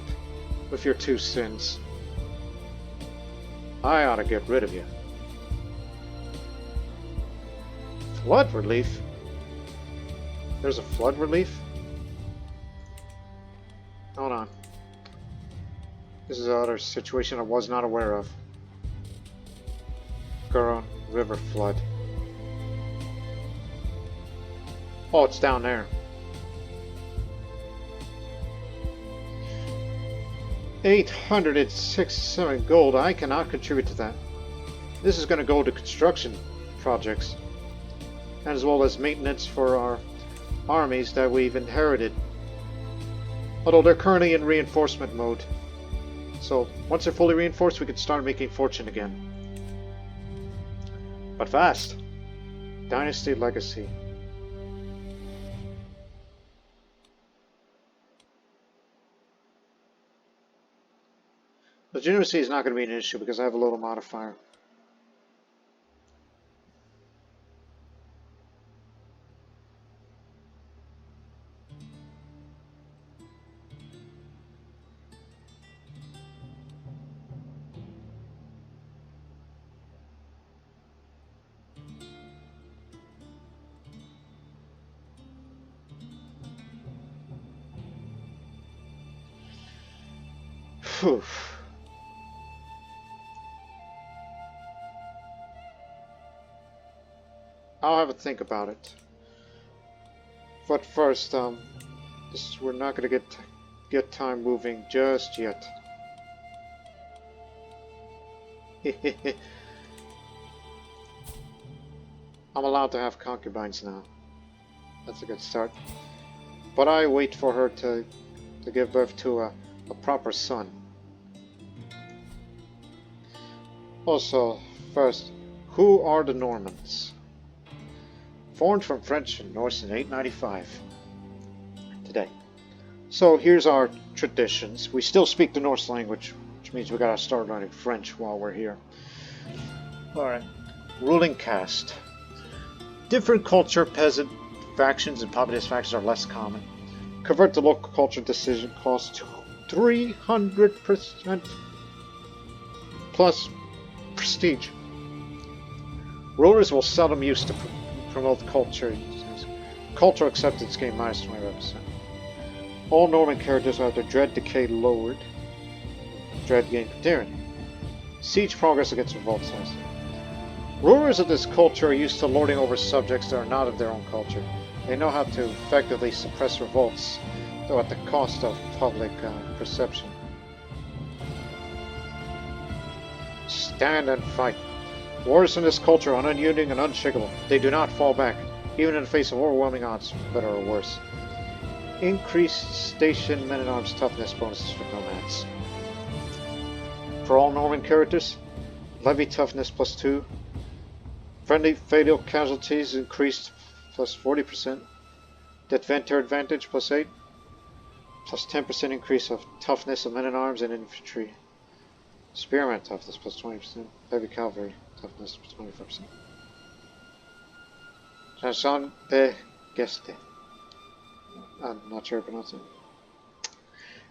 with your 2 sins. I ought to get rid of you. Flood relief? There's a flood relief? Hold on. This is another situation I was not aware of. Garonne River flood. Oh, it's down there. 867 gold. I cannot contribute to that. This is going to go to construction projects, as well as maintenance for our armies that we've inherited. Although they're currently in reinforcement mode. So once they're fully reinforced, we can start making fortune again. But fast. Dynasty Legacy. Legitimacy is not going to be an issue because I have a little modifier. Phew. I'll have a think about it. But first, we're not gonna get time moving just yet. I'm allowed to have concubines now. That's a good start. But I wait for her to give birth to a proper son. Also, first, who are the Normans? Formed from French and Norse in 895. Today. So here's our traditions. We still speak the Norse language, which means we gotta start learning French while we're here. Alright. Ruling caste. Different culture, peasant factions, and populist factions are less common. Convert to local culture decision costs 300% plus prestige. Rulers will seldom use to promote culture. Cultural acceptance gain minus 25%. All Norman characters have their dread decay lowered. Dread gain Criterion. Siege progress against revolt size. Rulers of this culture are used to lording over subjects that are not of their own culture. They know how to effectively suppress revolts, though at the cost of public perception. Stand and fight. Warriors in this culture are unyielding and unshakable. They do not fall back, even in the face of overwhelming odds, better or worse. Increased station men-at-arms toughness bonuses for nomads. For all Norman characters, levy toughness plus 2. Friendly fatal casualties increased plus 40%. Defender advantage plus 8. Plus 10% increase of toughness of men-at-arms and infantry. Spearman toughness plus 20%. Heavy cavalry toughness plus 25%. Chanson de Geste. I'm not sure how to pronounce it.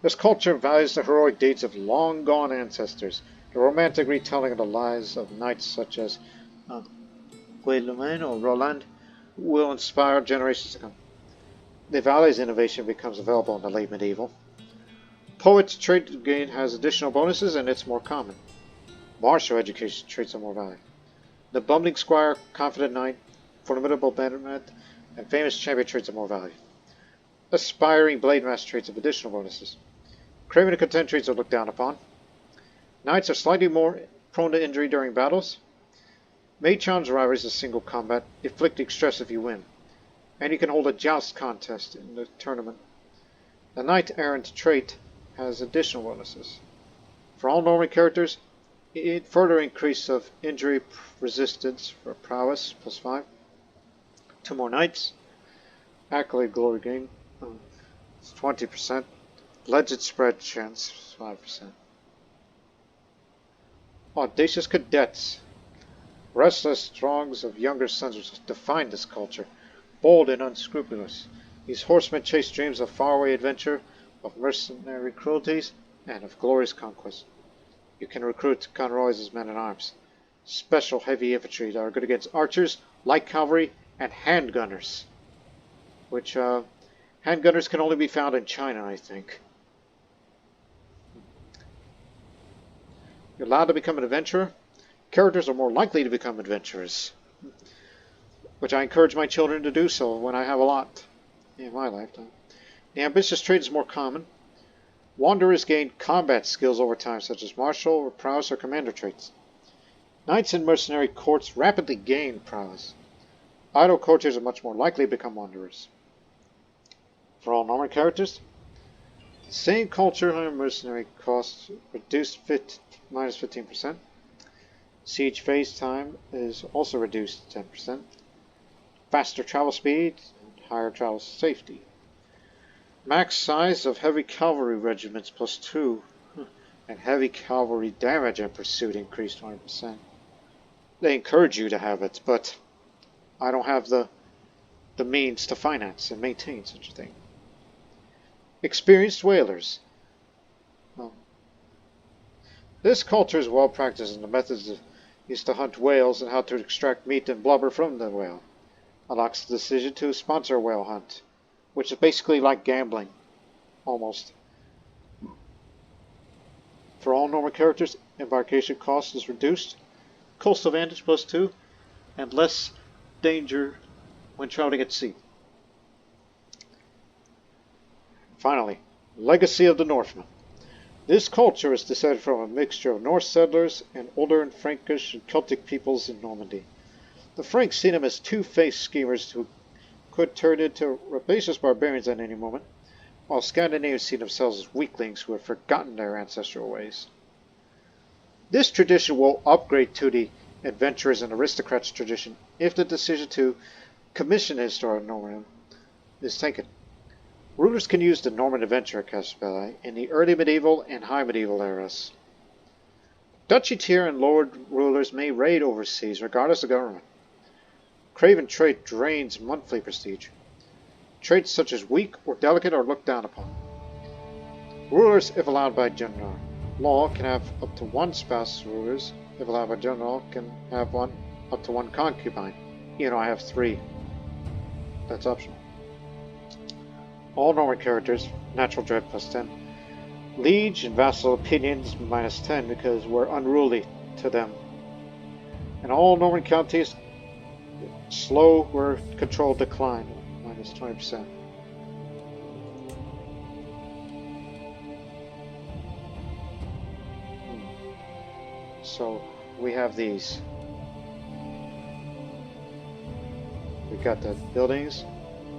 This culture values the heroic deeds of long-gone ancestors, the romantic retelling of the lives of knights such as Guadeloupe or Roland will inspire generations to come. The Valley's innovation becomes available in the late medieval. Poet's trait gain has additional bonuses and it's more common. Martial education traits are more valued. The bumbling squire, confident knight, formidable baronet, and famous champion traits are more valued. Aspiring blade master traits have additional bonuses. Craven and content traits are looked down upon. Knights are slightly more prone to injury during battles. May challenge rivals in single combat, inflicting stress if you win. And you can hold a joust contest in the tournament. The knight errant trait has additional bonuses. For all Norman characters, further increase of injury resistance for prowess, +5. 2 more knights. Accolade glory gain, 20%. Legend spread chance, 5%. Audacious cadets. Restless throngs of younger sons define this culture, bold and unscrupulous. These horsemen chase dreams of faraway adventure, of mercenary cruelties, and of glorious conquest. You can recruit conroys as men-at-arms. Special heavy infantry that are good against archers, light cavalry, and handgunners. Which, handgunners can only be found in China, I think. You're allowed to become an adventurer. Characters are more likely to become adventurers. Which I encourage my children to do so when I have a lot in my lifetime. The ambitious trait is more common. Wanderers gain combat skills over time, such as martial, or prowess, or commander traits. Knights in mercenary courts rapidly gain prowess. Idle courtiers are much more likely to become wanderers. For all Norman characters, the same culture and mercenary costs reduced minus 15%. Siege phase time is also reduced to 10%. Faster travel speed and higher travel safety. Max size of heavy cavalry regiments +2, and heavy cavalry damage and pursuit increased 20%. They encourage you to have it, but I don't have the means to finance and maintain such a thing. Experienced whalers. This culture is well practiced in the methods used to hunt whales and how to extract meat and blubber from the whale. Unlocks the decision to sponsor a whale hunt, which is basically like gambling, almost. For all Norman characters, embarkation cost is reduced, coastal advantage +2, and less danger when traveling at sea. Finally, Legacy of the Northmen. This culture is descended from a mixture of Norse settlers and older and Frankish and Celtic peoples in Normandy. The Franks see them as two-faced schemers who could turn into rapacious barbarians at any moment, while Scandinavians see themselves as weaklings who have forgotten their ancestral ways. This tradition will upgrade to the adventurers and aristocrats tradition if the decision to commission a historic Norman is taken. Rulers can use the Norman adventure Compatibility in the early medieval and high medieval eras. Duchy tier and lord rulers may raid overseas regardless of government. Craven trait drains monthly prestige. Traits such as weak or delicate are looked down upon. Rulers, if allowed by general law, can have up to one spouse. Rulers, if allowed by general law, can have up to one concubine. You know, I have 3. That's optional. All Norman characters, natural dread +10. Liege and vassal opinions -10 because we're unruly to them. And all Norman counties, slow or controlled decline, -20%. So we have these. We got the buildings,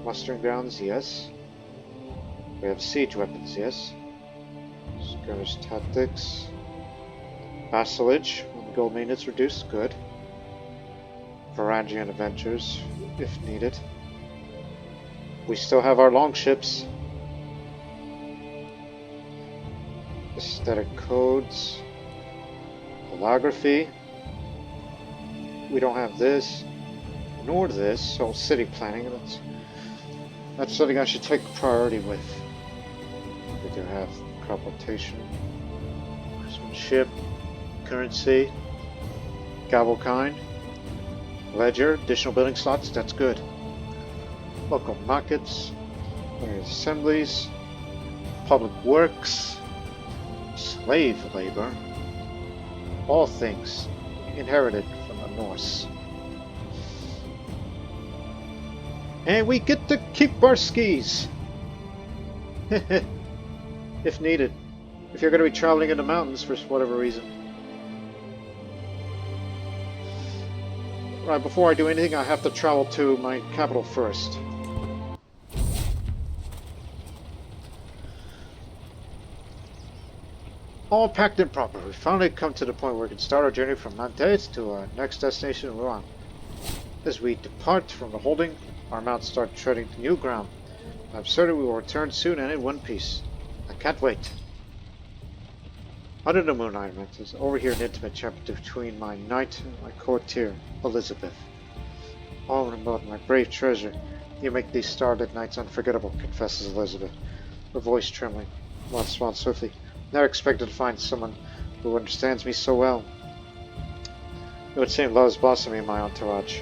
mustering grounds, yes. We have siege weapons, yes. Skirmish tactics. Vassalage, when the gold maintenance reduced, good. Varangian adventures, if needed. We still have our longships. Aesthetic codes. Holography. We don't have this, nor this, so city planning, that's something I should take priority with. We do have crop rotation, ship, currency, Gavelkind, Ledger, additional building slots, that's good. Local markets, assemblies, public works, slave labor, all things inherited from the Norse. And we get to keep our skis! If needed. If you're going to be traveling in the mountains for whatever reason. Right, before I do anything, I have to travel to my capital first. All packed in proper. We finally come to the point where we can start our journey from Nantes to our next destination, Rouen. As we depart from the holding, our mounts start treading new ground. I'm certain we will return soon and in one piece. I can't wait. Under the moon, I is overhear an intimate chapter between my knight and my courtier, Elizabeth. Oh, Remote, my brave treasure, you make these starlit nights unforgettable, confesses Elizabeth, her voice trembling. Once on swiftly. Never expected to find someone who understands me so well. It would seem love is blossoming in my entourage.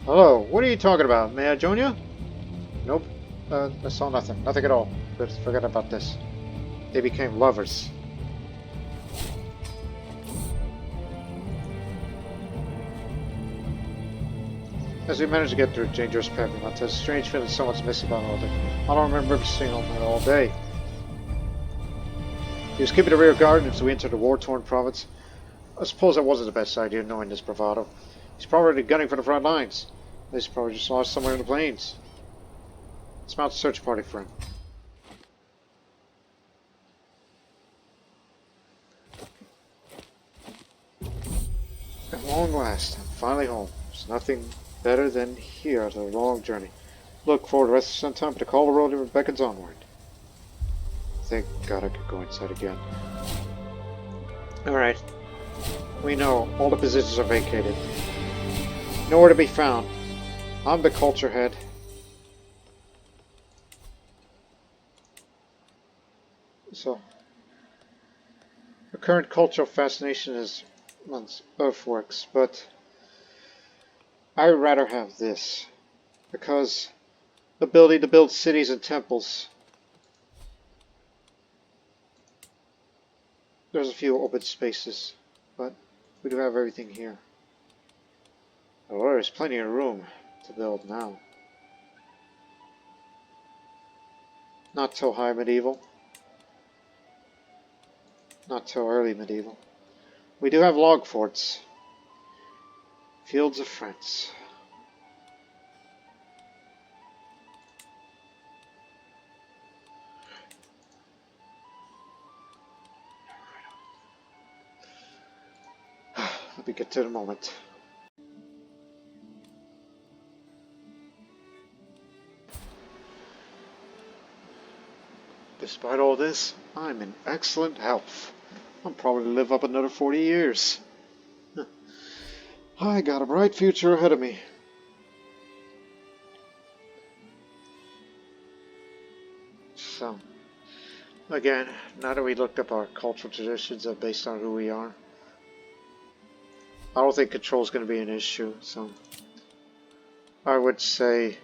Hello, what are you talking about? May I join you? Nope. I saw nothing. Nothing at all. Good, forget about this. They became lovers. As we managed to get through dangerous pavement, there's a strange feeling someone's missing about all day. I don't remember seeing him all day. He was keeping the rear guard as we entered the war-torn province. I suppose that wasn't the best idea, knowing his bravado. He's probably gunning for the front lines. He's probably just lost somewhere in the plains. Let's mount a search party for him. At long last, I'm finally home. There's nothing better than here after a long journey. Look forward to the rest of some time, but the call of the road beckons onward. Thank God I could go inside again. Alright. We know all the positions are vacated. Nowhere to be found. I'm the culture head. So, the current cultural fascination is earthworks, but I would rather have this, because the ability to build cities and temples. There's a few open spaces, but we do have everything here. Oh, there's plenty of room to build now. Not till high medieval. Not till early medieval. We do have log forts. Fields of France. Let me get to the moment. Despite all this, I'm in excellent health. I'll probably live up another 40 years. I got a bright future ahead of me. So, again, now that we looked up our cultural traditions based on who we are, I don't think control is going to be an issue. So, I would say,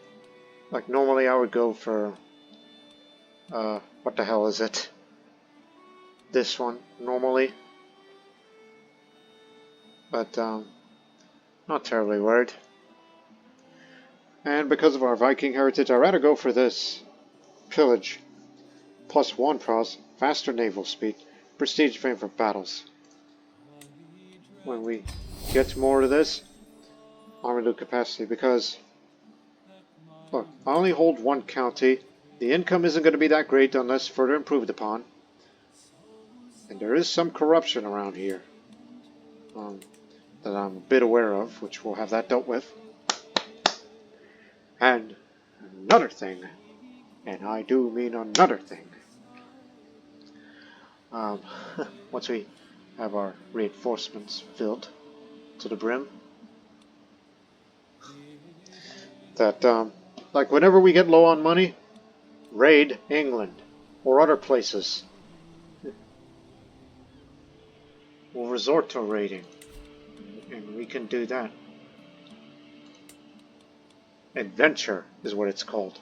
like normally I would go for, what the hell is it? This one, normally. But, not terribly worried. And because of our Viking heritage, I'd rather go for this. Pillage. +1 pros, faster naval speed, prestige fame for battles. When we get more to this, army capacity, because look, I only hold one county. The income isn't going to be that great unless further improved upon. And there is some corruption around here that I'm a bit aware of, which we'll have that dealt with. And another thing, and I do mean another thing, once we have our reinforcements filled to the brim, that like whenever we get low on money, raid England or other places. we'll resort to a raiding. And we can do that. Adventure is what it's called.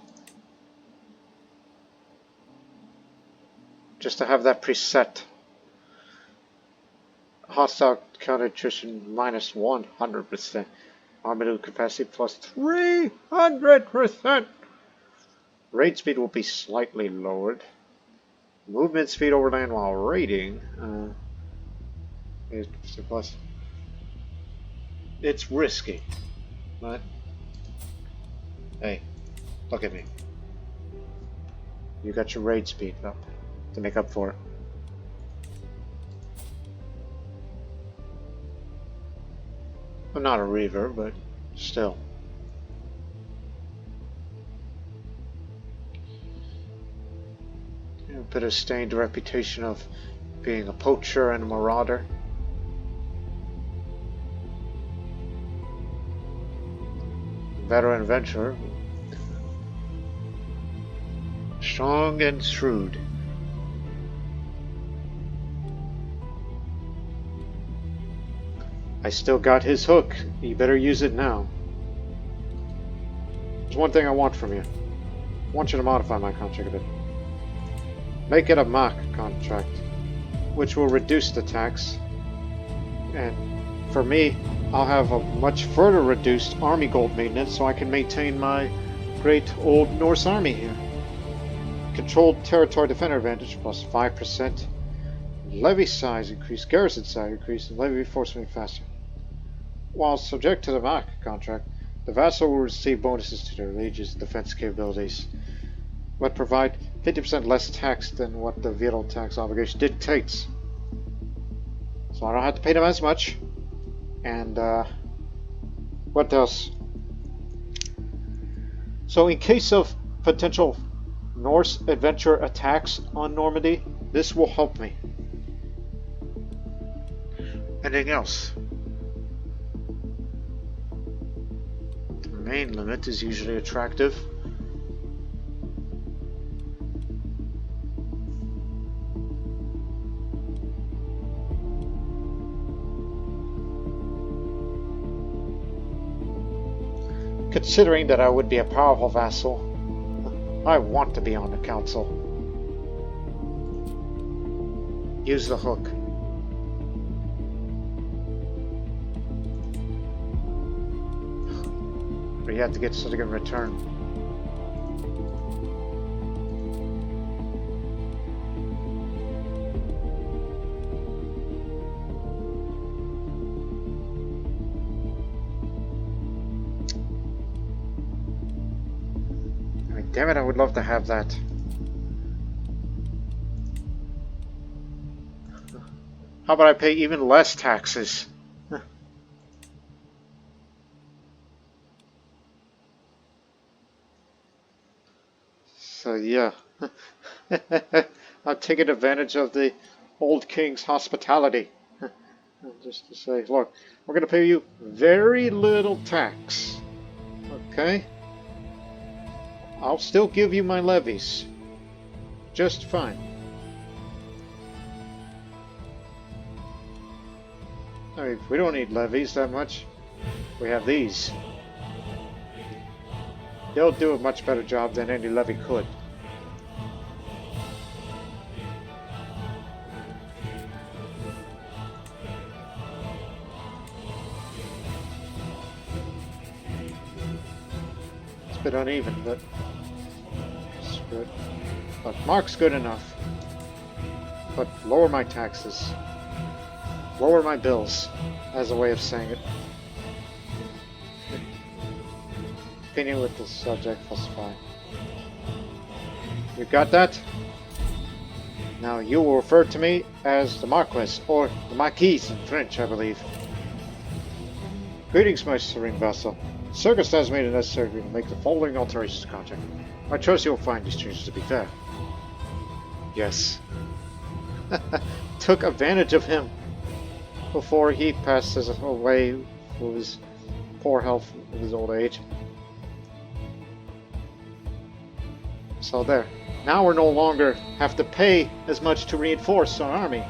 Just to have that preset. Hostile counter attrition minus 100%. Armament capacity plus 300%. Raid speed will be slightly lowered. Movement speed overland while raiding. Plus. It's risky. But hey, look at me. You got your raid speed up to make up for it. I'm not a reaver, but still. A bit of stained reputation of being a poacher and a marauder. Veteran adventurer. Strong and shrewd. I still got his hook. You better use it now. There's one thing I want from you. I want you to modify my contract a bit. Make it a mock contract, which will reduce the tax. And for me, I'll have a much further reduced army gold maintenance so I can maintain my great old Norse army here. Controlled territory defender advantage plus 5%. Levy size increase, garrison size increase, and levy reinforcement faster. While subject to the mock contract, the vassal will receive bonuses to their liege's defense capabilities, but provide 50% less tax than what the VIET tax obligation dictates. So I don't have to pay them as much. And what else? So in case of potential Norse adventure attacks on Normandy, this will help me. Anything else? The main limit is usually attractive. Considering that I would be a powerful vassal, I want to be on the council. Use the hook. But you have to get something in return. Damn it, I would love to have that. How about I pay even less taxes? So yeah. I'm taking advantage of the old king's hospitality. Just to say, look, we're going to pay you very little tax. Okay? I'll still give you my levies. Just fine. I mean, we don't need levies that much. We have these. They'll do a much better job than any levy could. It's a bit uneven, but it's good. But Mark's good enough. But lower my taxes. Lower my bills, as a way of saying it. Opinion with the subject plus 5. You got that? Now you will refer to me as the Marquis, or the Marquise in French, I believe. Greetings, my serene vassal. Circus has made it necessary to make the following alterations to contract. I trust you will find these changes to be fair. Yes. Took advantage of him before he passes away with his poor health of his old age. So there. Now we're no longer have to pay as much to reinforce our army.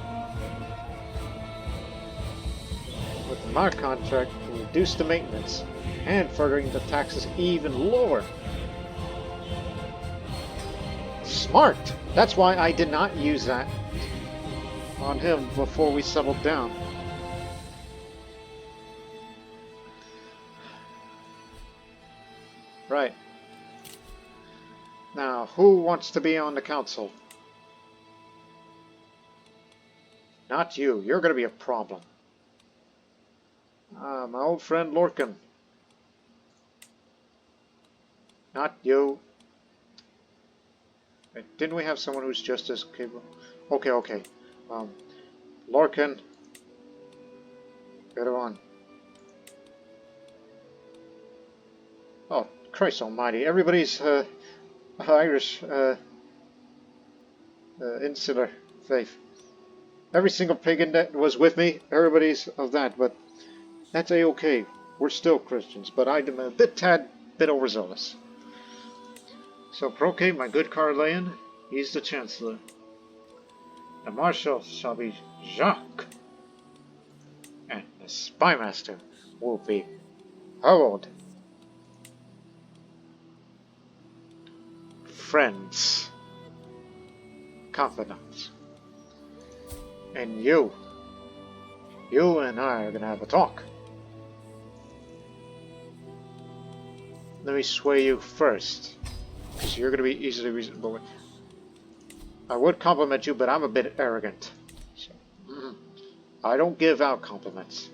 my contract can reduce the maintenance and furthering the taxes even lower. Smart! That's why I did not use that on him before we settled down. Right. Now, who wants to be on the council? Not you. You're going to be a problem. My old friend Lorcan. Not you. Didn't we have someone who's just as capable? Okay. Lorcan. Get on. Oh, Christ almighty. Everybody's Irish insular faith. Every single pagan that was with me, everybody's of that, but that's a-okay. We're still Christians, but I'm a tad bit overzealous. So Croquet, my good Carleon, he's the Chancellor. The Marshal shall be Jacques. And the Spymaster will be Harold. Friends. Confidants. And you and I are going to have a talk. Let me sway you first, because you're going to be easily reasonable. I would compliment you, but I'm a bit arrogant. So, I don't give out compliments.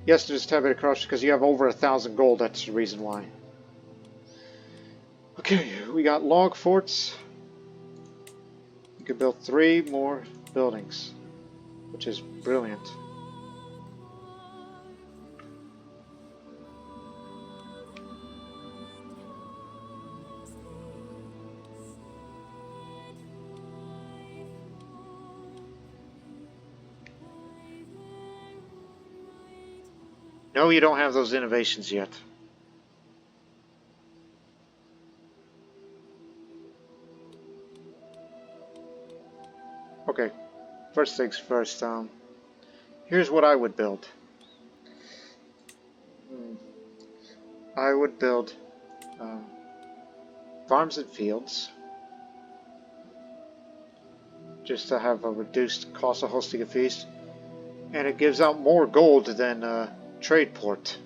Yes, there's Taberna Crush, because you have over 1,000 gold, that's the reason why. Okay, we got log forts. You can build 3 more buildings, which is brilliant. No, you don't have those innovations yet. Okay, first things first, here's what I would build. I would build farms and fields, just to have a reduced cost of hosting a feast, and it gives out more gold than trade port.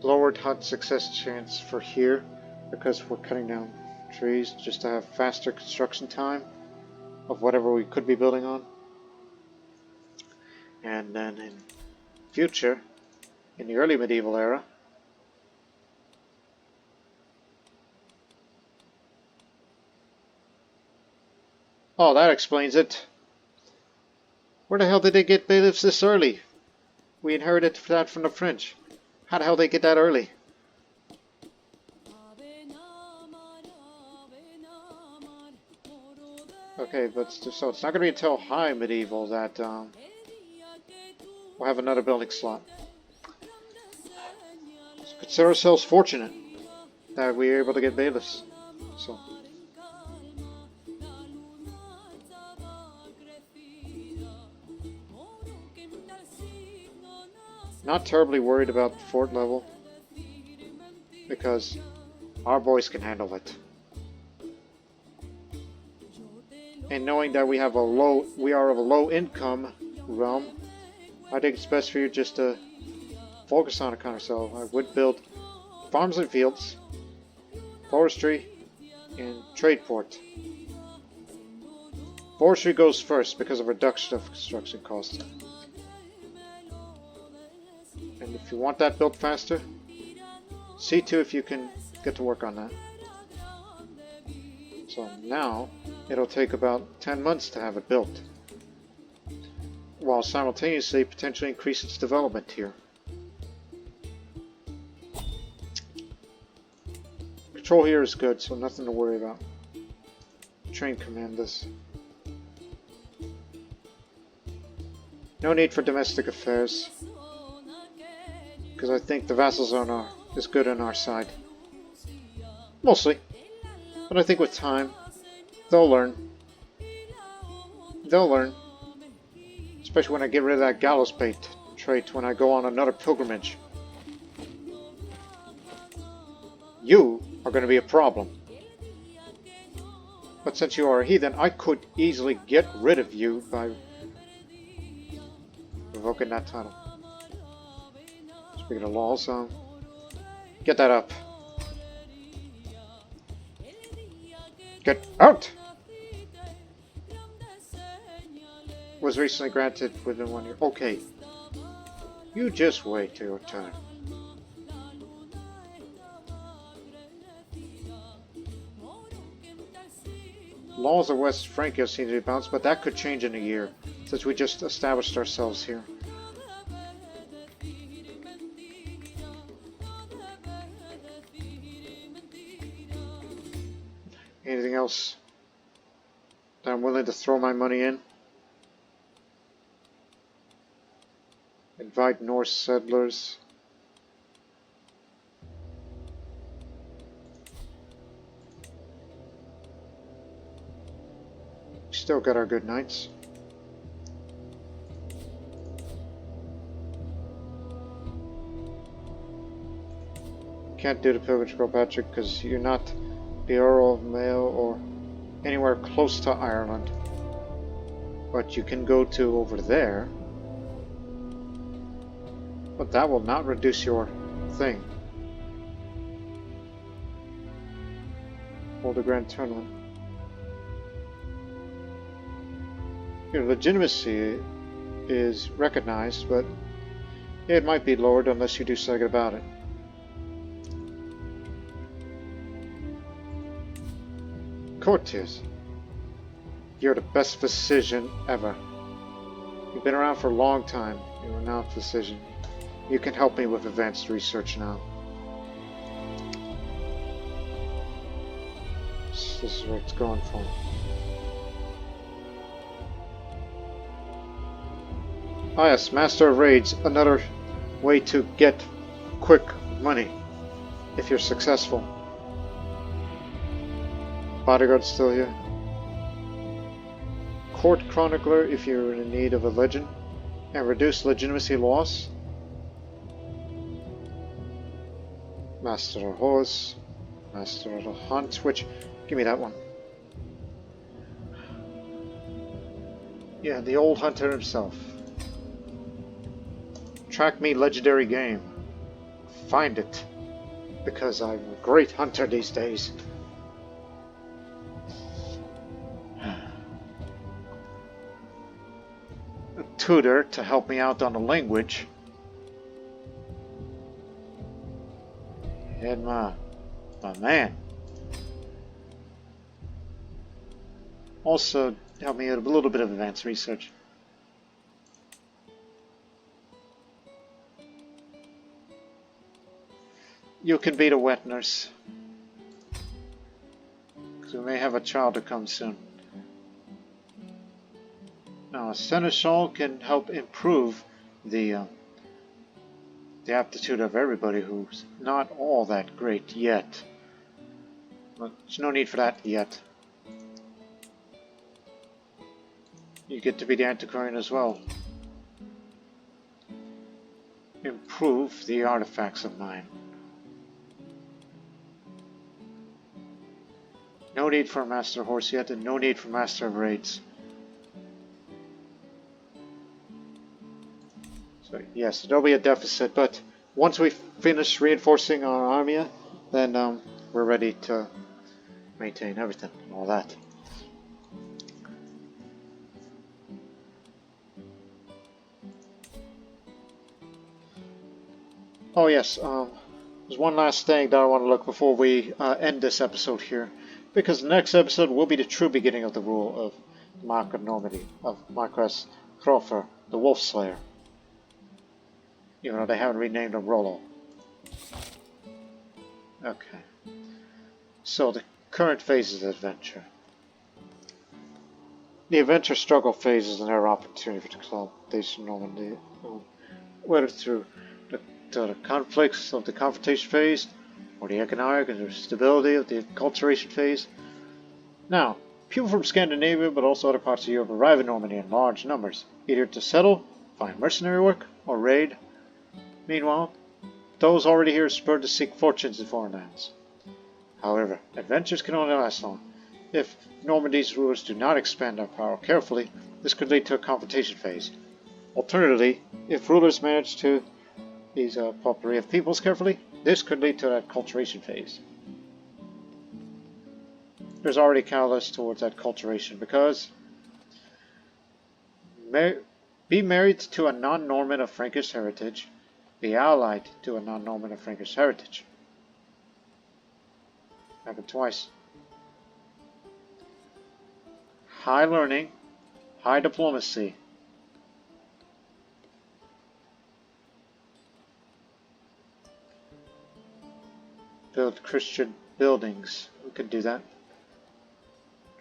Lowered hunt success chance for here, because we're cutting down trees just to have faster construction time of whatever we could be building on. And then in future, in the early medieval era, oh, that explains it. Where the hell did they get bailiffs this early? We inherited that from the French. How the hell did they get that early? Okay, but so it's not going to be until high medieval that we'll have another building slot. So consider ourselves fortunate that we were able to get bailiffs. So. Not terribly worried about the fort level, because our boys can handle it. And knowing that we are of a low income realm, I think it's best for you just to focus on it kind of. So I would build farms and fields, forestry, and trade port. Forestry goes first because of reduction of construction costs. And if you want that built faster, see to if you can get to work on that. So now, it'll take about 10 months to have it built, while simultaneously potentially increase its development here. Control here is good, so nothing to worry about. Train command this. No need for domestic affairs, because I think the vassals are on our is good on our side. Mostly. But I think with time, they'll learn. They'll learn. Especially when I get rid of that gallows bait trait when I go on another pilgrimage. You are going to be a problem. But since you are a heathen, I could easily get rid of you by revoking that title. Speaking of laws, get that up. Get out! Was recently granted within 1 year. Okay. You just wait till your turn. Laws of West Francia seem to be balanced, but that could change in a year, since we just established ourselves here. Anything else that I'm willing to throw my money in? Invite Norse settlers. Still got our good knights. Can't do the pilgrimage, Patrick, because you're not the Earl of Mayo or anywhere close to Ireland. But you can go to over there. But that will not reduce your thing. Hold a grand tournament. Your legitimacy is recognized, but it might be lowered unless you do something about it. Courtiers, you're the best physician ever. You've been around for a long time. You're a renowned physician. You can help me with advanced research now. This is where it's going for. Ah yes, Master of Raids, another way to get quick money if you're successful. Bodyguard's still here. Court Chronicler if you're in need of a legend. And reduce legitimacy loss. Master of Horse. Master of the Hunt, which, give me that one. Yeah, the old hunter himself. Track me legendary game. Find it. Because I'm a great hunter these days. A tutor to help me out on the language. And my man. Also help me out a little bit of advanced research. You can be the wet nurse. Because we may have a child to come soon. Now, a seneschal can help improve the aptitude of everybody who's not all that great yet. But there's no need for that yet. You get to be the Antiquarian as well. Improve the artifacts of mine. No need for a Master Horse yet, and no need for Master of Raids. So yes, there'll be a deficit, but once we finish reinforcing our army, then we're ready to maintain everything and all that. Oh yes, there's one last thing that I want to look before we end this episode here. Because the next episode will be the true beginning of the rule of the Mark of Normandy, of Marquess Hrolfr, the Wolf Slayer. Even though they haven't renamed him Hrolfr. Okay. So the current phase of the adventure. The adventure struggle phase is another opportunity for the consolidation of Normandy. Whether through the to the conflicts of the confrontation phase, or the economic and stability of the acculturation phase. Now, people from Scandinavia, but also other parts of Europe, arrive in Normandy in large numbers, either to settle, find mercenary work, or raid. Meanwhile, those already here are spurred to seek fortunes in foreign lands. However, adventures can only last long. If Normandy's rulers do not expand their power carefully, this could lead to a confrontation phase. Alternatively, if rulers manage to these potpourri of peoples carefully, this could lead to that acculturation phase. There's already a catalyst towards that acculturation because be married to a non-Norman of Frankish heritage, be allied to a non-Norman of Frankish heritage. Happened twice. High learning, high diplomacy. Build Christian buildings. We could do that.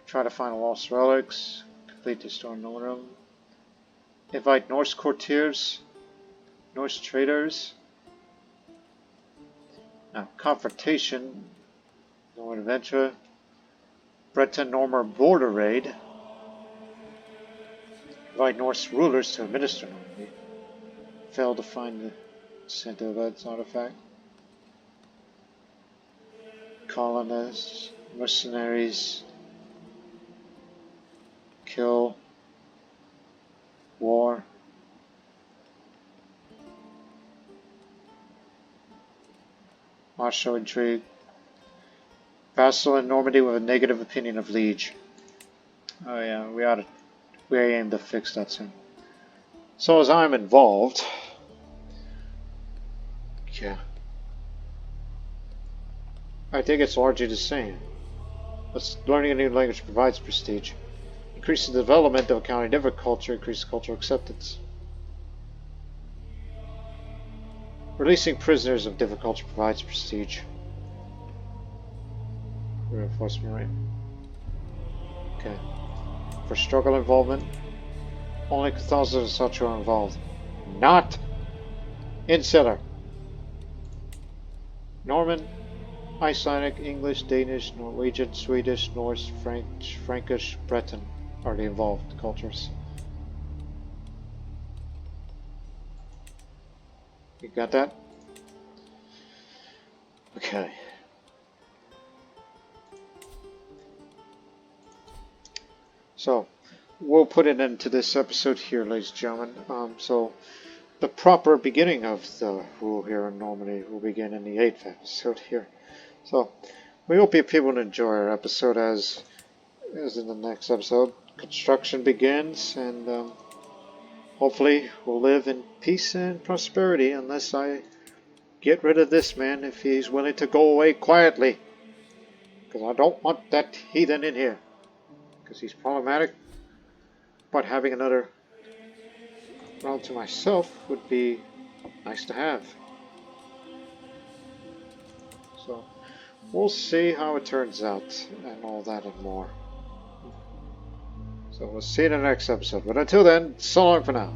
Try to find lost relics. Complete the storm room. Invite Norse courtiers. Norse traders. Now, confrontation. No adventure. Breton-Norman border raid. Invite Norse rulers to administer Normandy. Failed to find the center of its artifact. Colonists, mercenaries, kill, war. Martial intrigue. Vassal in Normandy with a negative opinion of Liege. Oh yeah, we aim to fix that soon. So as I'm involved, yeah, I think it's largely the same. Learning a new language provides prestige. Increasing the development of accounting different culture increases cultural acceptance. Releasing prisoners of different culture provides prestige. Reinforcement rate. Okay. For struggle involvement, only Catholicism and such are involved. Not Insular. Norman, Icelandic, English, Danish, Norwegian, Swedish, Norse, French, Frankish, Breton are the involved cultures. You got that? Okay. So, we'll put an end to this episode here, ladies and gentlemen. So, the proper beginning of the rule here in Normandy will begin in the 8th episode here. So, we hope you people enjoy our episode as in the next episode. Construction begins, and hopefully we'll live in peace and prosperity unless I get rid of this man if he's willing to go away quietly. Because I don't want that heathen in here. Because he's problematic. But having another realm to myself would be nice to have. So, we'll see how it turns out, and all that and more. So we'll see you in the next episode. But until then, so long for now.